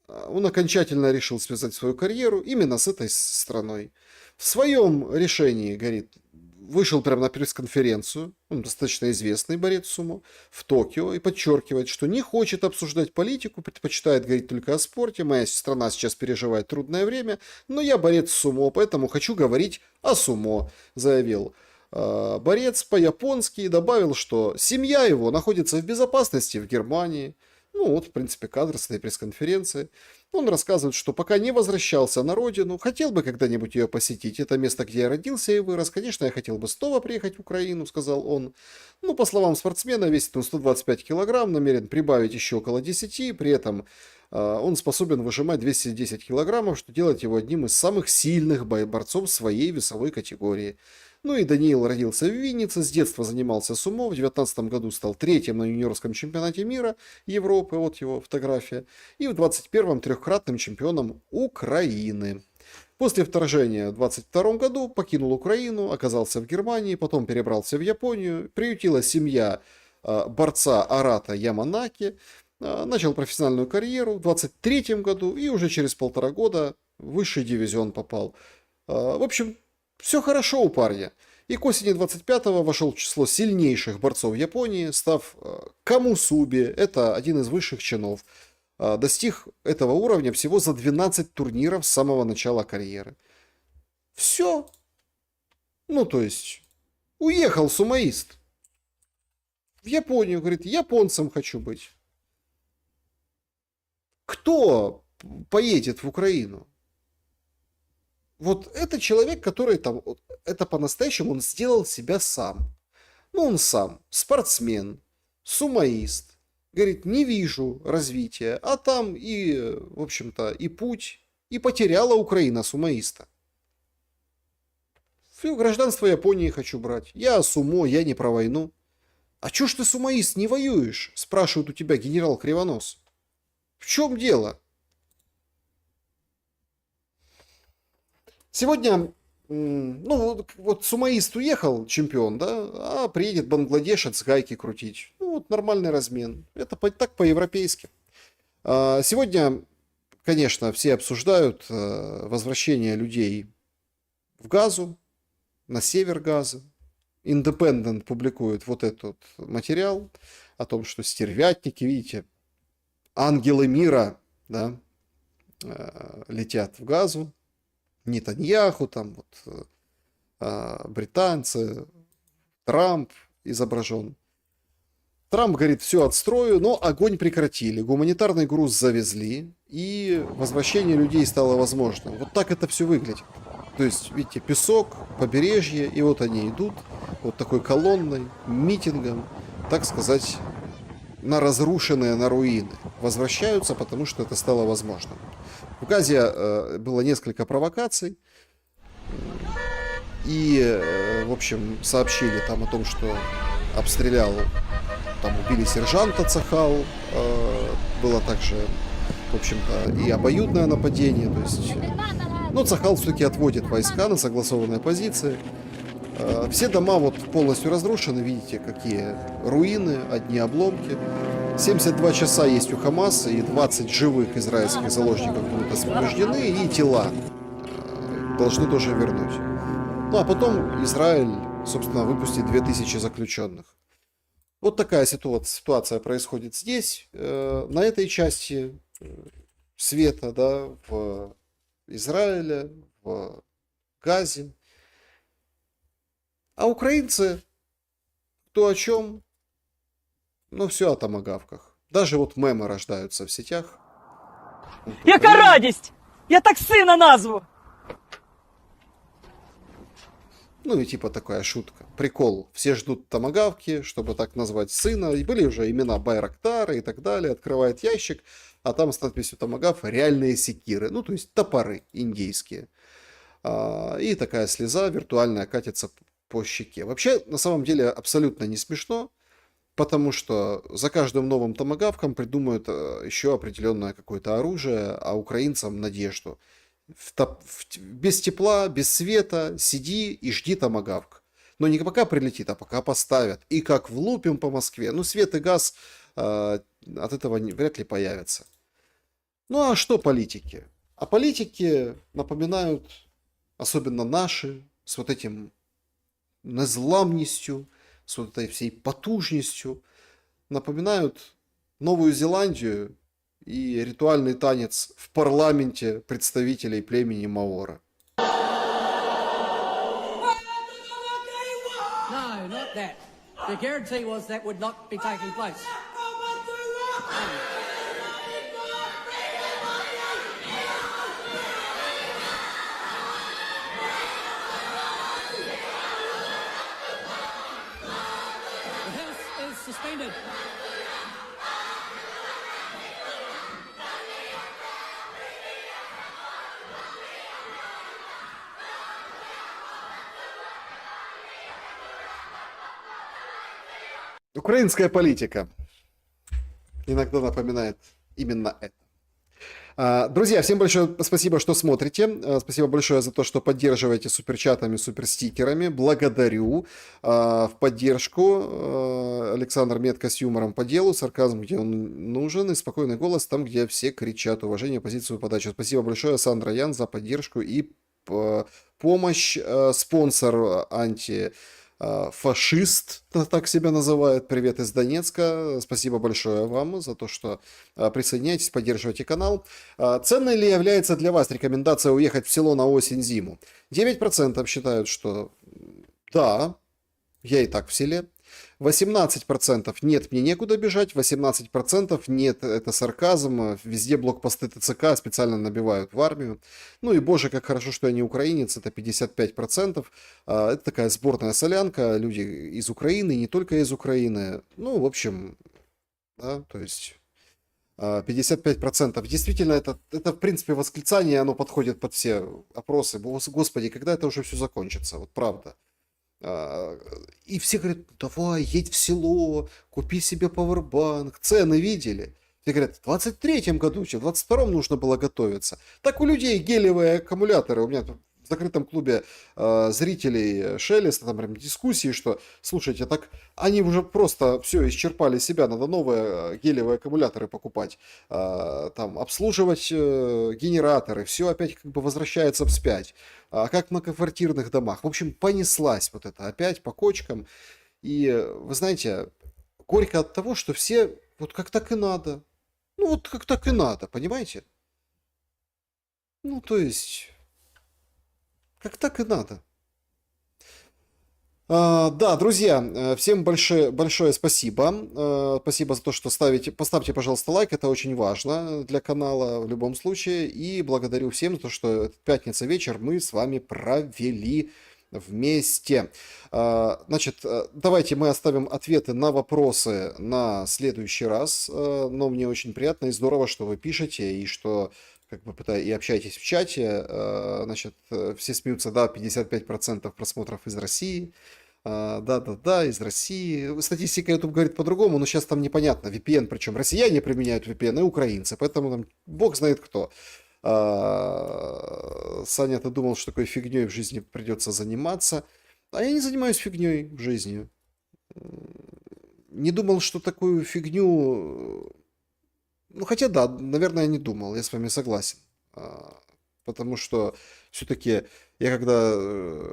Он окончательно решил связать свою карьеру именно с этой страной. В своем решении, говорит, вышел прямо на пресс-конференцию, он достаточно известный борец сумо, в Токио, и подчеркивает, что не хочет обсуждать политику, предпочитает говорить только о спорте. Моя страна сейчас переживает трудное время, но я борец сумо, поэтому хочу говорить о сумо, заявил борец по-японски и добавил, что семья его находится в безопасности в Германии. Ну вот, в принципе, кадр с этой пресс-конференции. Он рассказывает, что пока не возвращался на родину, хотел бы когда-нибудь ее посетить. Это место, где я родился и вырос. Конечно, я хотел бы снова приехать в Украину, сказал он. Ну, по словам спортсмена, весит он 125 килограмм, намерен прибавить еще около 10. При этом он способен выжимать 210 килограммов, что делает его одним из самых сильных борцов своей весовой категории. Ну и Даниил родился в Виннице, с детства занимался сумо, в 2019 году стал третьим на юниорском чемпионате мира Европы, вот его фотография, и в 2021 трехкратным чемпионом Украины. После вторжения в 2022 году покинул Украину, оказался в Германии, потом перебрался в Японию, приютила семья борца Арата Яманаки, начал профессиональную карьеру в 2023 году и уже через 1,5 года в высший дивизион попал. В общем, все хорошо у парня. И к осени 25-го вошел в число сильнейших борцов Японии, став камусуби, это один из высших чинов. Достиг этого уровня всего за 12 турниров с самого начала карьеры. Все. Ну, то есть, уехал сумоист в Японию, говорит, японцем хочу быть. Кто поедет в Украину? Вот это человек, который там, это по-настоящему, он сделал себя сам. Ну, он сам, спортсмен, сумоист. Говорит, не вижу развития. А там и, в общем-то, и путь, и потеряла Украина сумоиста. Все, гражданство Японии хочу брать. Я сумо, я не про войну. А чё ж ты, сумоист, не воюешь? Спрашивает у тебя генерал Кривонос. В чем дело? Сегодня, ну, вот сумоист уехал, чемпион, да, а приедет бангладешец гайки крутить. Ну, вот нормальный размен. Это так по-европейски. Сегодня, конечно, все обсуждают возвращение людей в Газу, на север Газы. Independent публикует вот этот материал о том, что стервятники, видите, ангелы мира, да, летят в Газу. Нетаньяху, там вот британцы, Трамп изображен. Трамп говорит, все отстрою, но огонь прекратили, гуманитарный груз завезли, и возвращение людей стало возможным. Вот так это все выглядит. То есть, видите, песок, побережье, и вот они идут вот такой колонной, митингом, так сказать, на разрушенные, на руины. Возвращаются, потому что это стало возможным. В Газе было несколько провокаций. И, в общем, сообщили там о том, что обстрелял, там убили сержанта Цахал. Было также, в общем-то, и обоюдное нападение. То есть, но Цахал все-таки отводит войска на согласованные позиции. Все дома вот полностью разрушены, видите, какие руины, одни обломки. 72 часа есть у Хамаса, и 20 живых израильских заложников будут освобождены, и тела должны тоже вернуть. Ну а потом Израиль, собственно, выпустит 2000 заключенных. Вот такая ситуация происходит здесь, на этой части света, да, в Израиле, в Газе. А украинцы, кто о чем, ну все о томагавках. Даже вот мемы рождаются в сетях. Вот Яка радість! Я так сина назву! Ну и типа такая шутка. Прикол. Все ждут томагавки, чтобы так назвать сына. И были уже имена Байрактара и так далее. Открывает ящик, а там с надписью томагав реальные секиры. Ну то есть топоры индейские. И такая слеза виртуальная катится по щеке. Вообще, на самом деле, абсолютно не смешно, потому что за каждым новым томагавком придумают еще определенное какое-то оружие, а украинцам надежду. Без тепла, без света, сиди и жди томагавк. Но не пока прилетит, а пока поставят. И как влупим по Москве, ну свет и газ от этого вряд ли появятся. Ну а что политики? А политики напоминают, особенно наши, с вот этим незламністю, с вот этой всей потужностью, напоминают Новую Зеландию и ритуальный танец в парламенте представителей племени Маора. No, not that. The guarantee was that would not be taking place. The House is suspended. Украинская политика иногда напоминает именно это. Друзья, всем большое спасибо, что смотрите. Спасибо большое за то, что поддерживаете суперчатами, суперстикерами. Благодарю. В поддержку Александр метко с юмором по делу, сарказм, где он нужен, и спокойный голос там, где все кричат. Уважение, позицию, подачу. Спасибо большое, Сандра Ян, за поддержку и помощь. Спонсор фашист, так себя называет. Привет из Донецка. Спасибо большое вам за то, что присоединяетесь, поддерживаете канал. Ценной ли является для вас рекомендация уехать в село на осень-зиму? 9% считают, что да, я и так в селе. 18% нет, мне некуда бежать. 18% нет, это сарказм. Везде блокпосты ТЦК специально набивают в армию. Ну и боже, как хорошо, что я не украинец. Это 55%. Это такая сборная солянка. Люди из Украины, не только из Украины. Ну, в общем, да, то есть 55%. Действительно, это в принципе восклицание, оно подходит под все опросы. Господи, когда это уже все закончится? Вот правда. И все говорят, давай, едь в село, купи себе пауэрбанк. Цены видели? Все говорят, в 23-м году, в 22-м нужно было готовиться. Так у людей гелевые аккумуляторы. У меня в закрытом клубе зрителей Шелеста, там прям дискуссии, что, слушайте, так они уже просто все исчерпали себя, надо новые гелевые аккумуляторы покупать, там обслуживать генераторы, все опять как бы возвращается вспять. А как в многоквартирных домах. В общем, понеслась вот это опять по кочкам. И вы знаете, горько от того, что все вот как так и надо. Ну вот как так и надо, понимаете? Ну то есть, как так и надо. Да, друзья, всем большое спасибо. Спасибо за то, что поставьте, пожалуйста, лайк, это очень важно для канала в любом случае. И благодарю всем за то, что пятница вечер мы с вами провели вместе. Значит, давайте мы оставим ответы на вопросы на следующий раз. Но мне очень приятно и здорово, что вы пишете и что как бы и общаетесь в чате. Значит, все смеются, да, 55% просмотров из России. Да, из России. Статистика YouTube говорит по-другому, но сейчас там непонятно. VPN, причем россияне применяют VPN и украинцы, поэтому там бог знает кто. Саня, ты думал, что такой фигней в жизни придется заниматься. А я не занимаюсь фигней в жизни. Не думал, что такую фигню... Ну, хотя да, наверное, не думал, я с вами согласен. Потому что все-таки я когда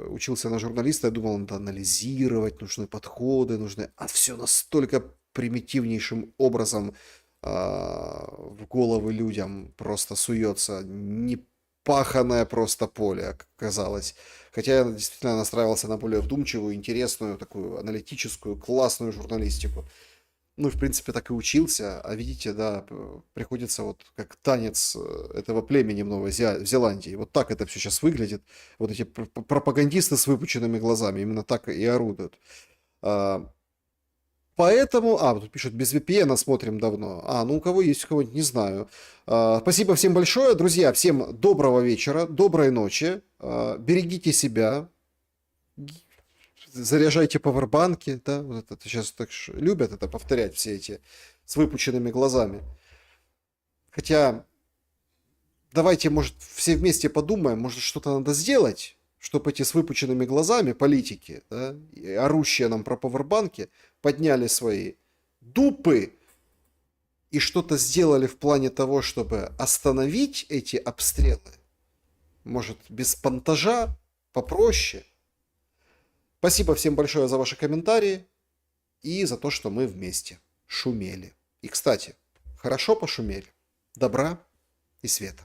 учился на журналиста, я думал, надо анализировать, нужны подходы, А все настолько примитивнейшим образом в головы людям просто суется. Непаханное просто поле оказалось. Хотя я действительно настраивался на более вдумчивую, интересную, такую аналитическую, классную журналистику. Ну, в принципе, так и учился. А видите, да, приходится вот как танец этого племени в Новой Зеландии. Вот так это все сейчас выглядит. Вот эти пропагандисты с выпученными глазами именно так и орудуют. Поэтому... тут пишут, без VPN смотрим давно. Ну у кого есть, у кого-нибудь, не знаю. Спасибо всем большое. Друзья, всем доброго вечера, доброй ночи. Берегите себя. Заряжайте павербанки, да, вот это сейчас так любят это повторять все эти с выпученными глазами. Хотя, давайте, может, все вместе подумаем, может, что-то надо сделать, чтобы эти с выпученными глазами политики, да, и орущие нам про павербанки, подняли свои дупы и что-то сделали в плане того, чтобы остановить эти обстрелы. Может, без понтажа, попроще. Спасибо всем большое за ваши комментарии и за то, что мы вместе шумели. И, кстати, хорошо пошумели. Добра и света.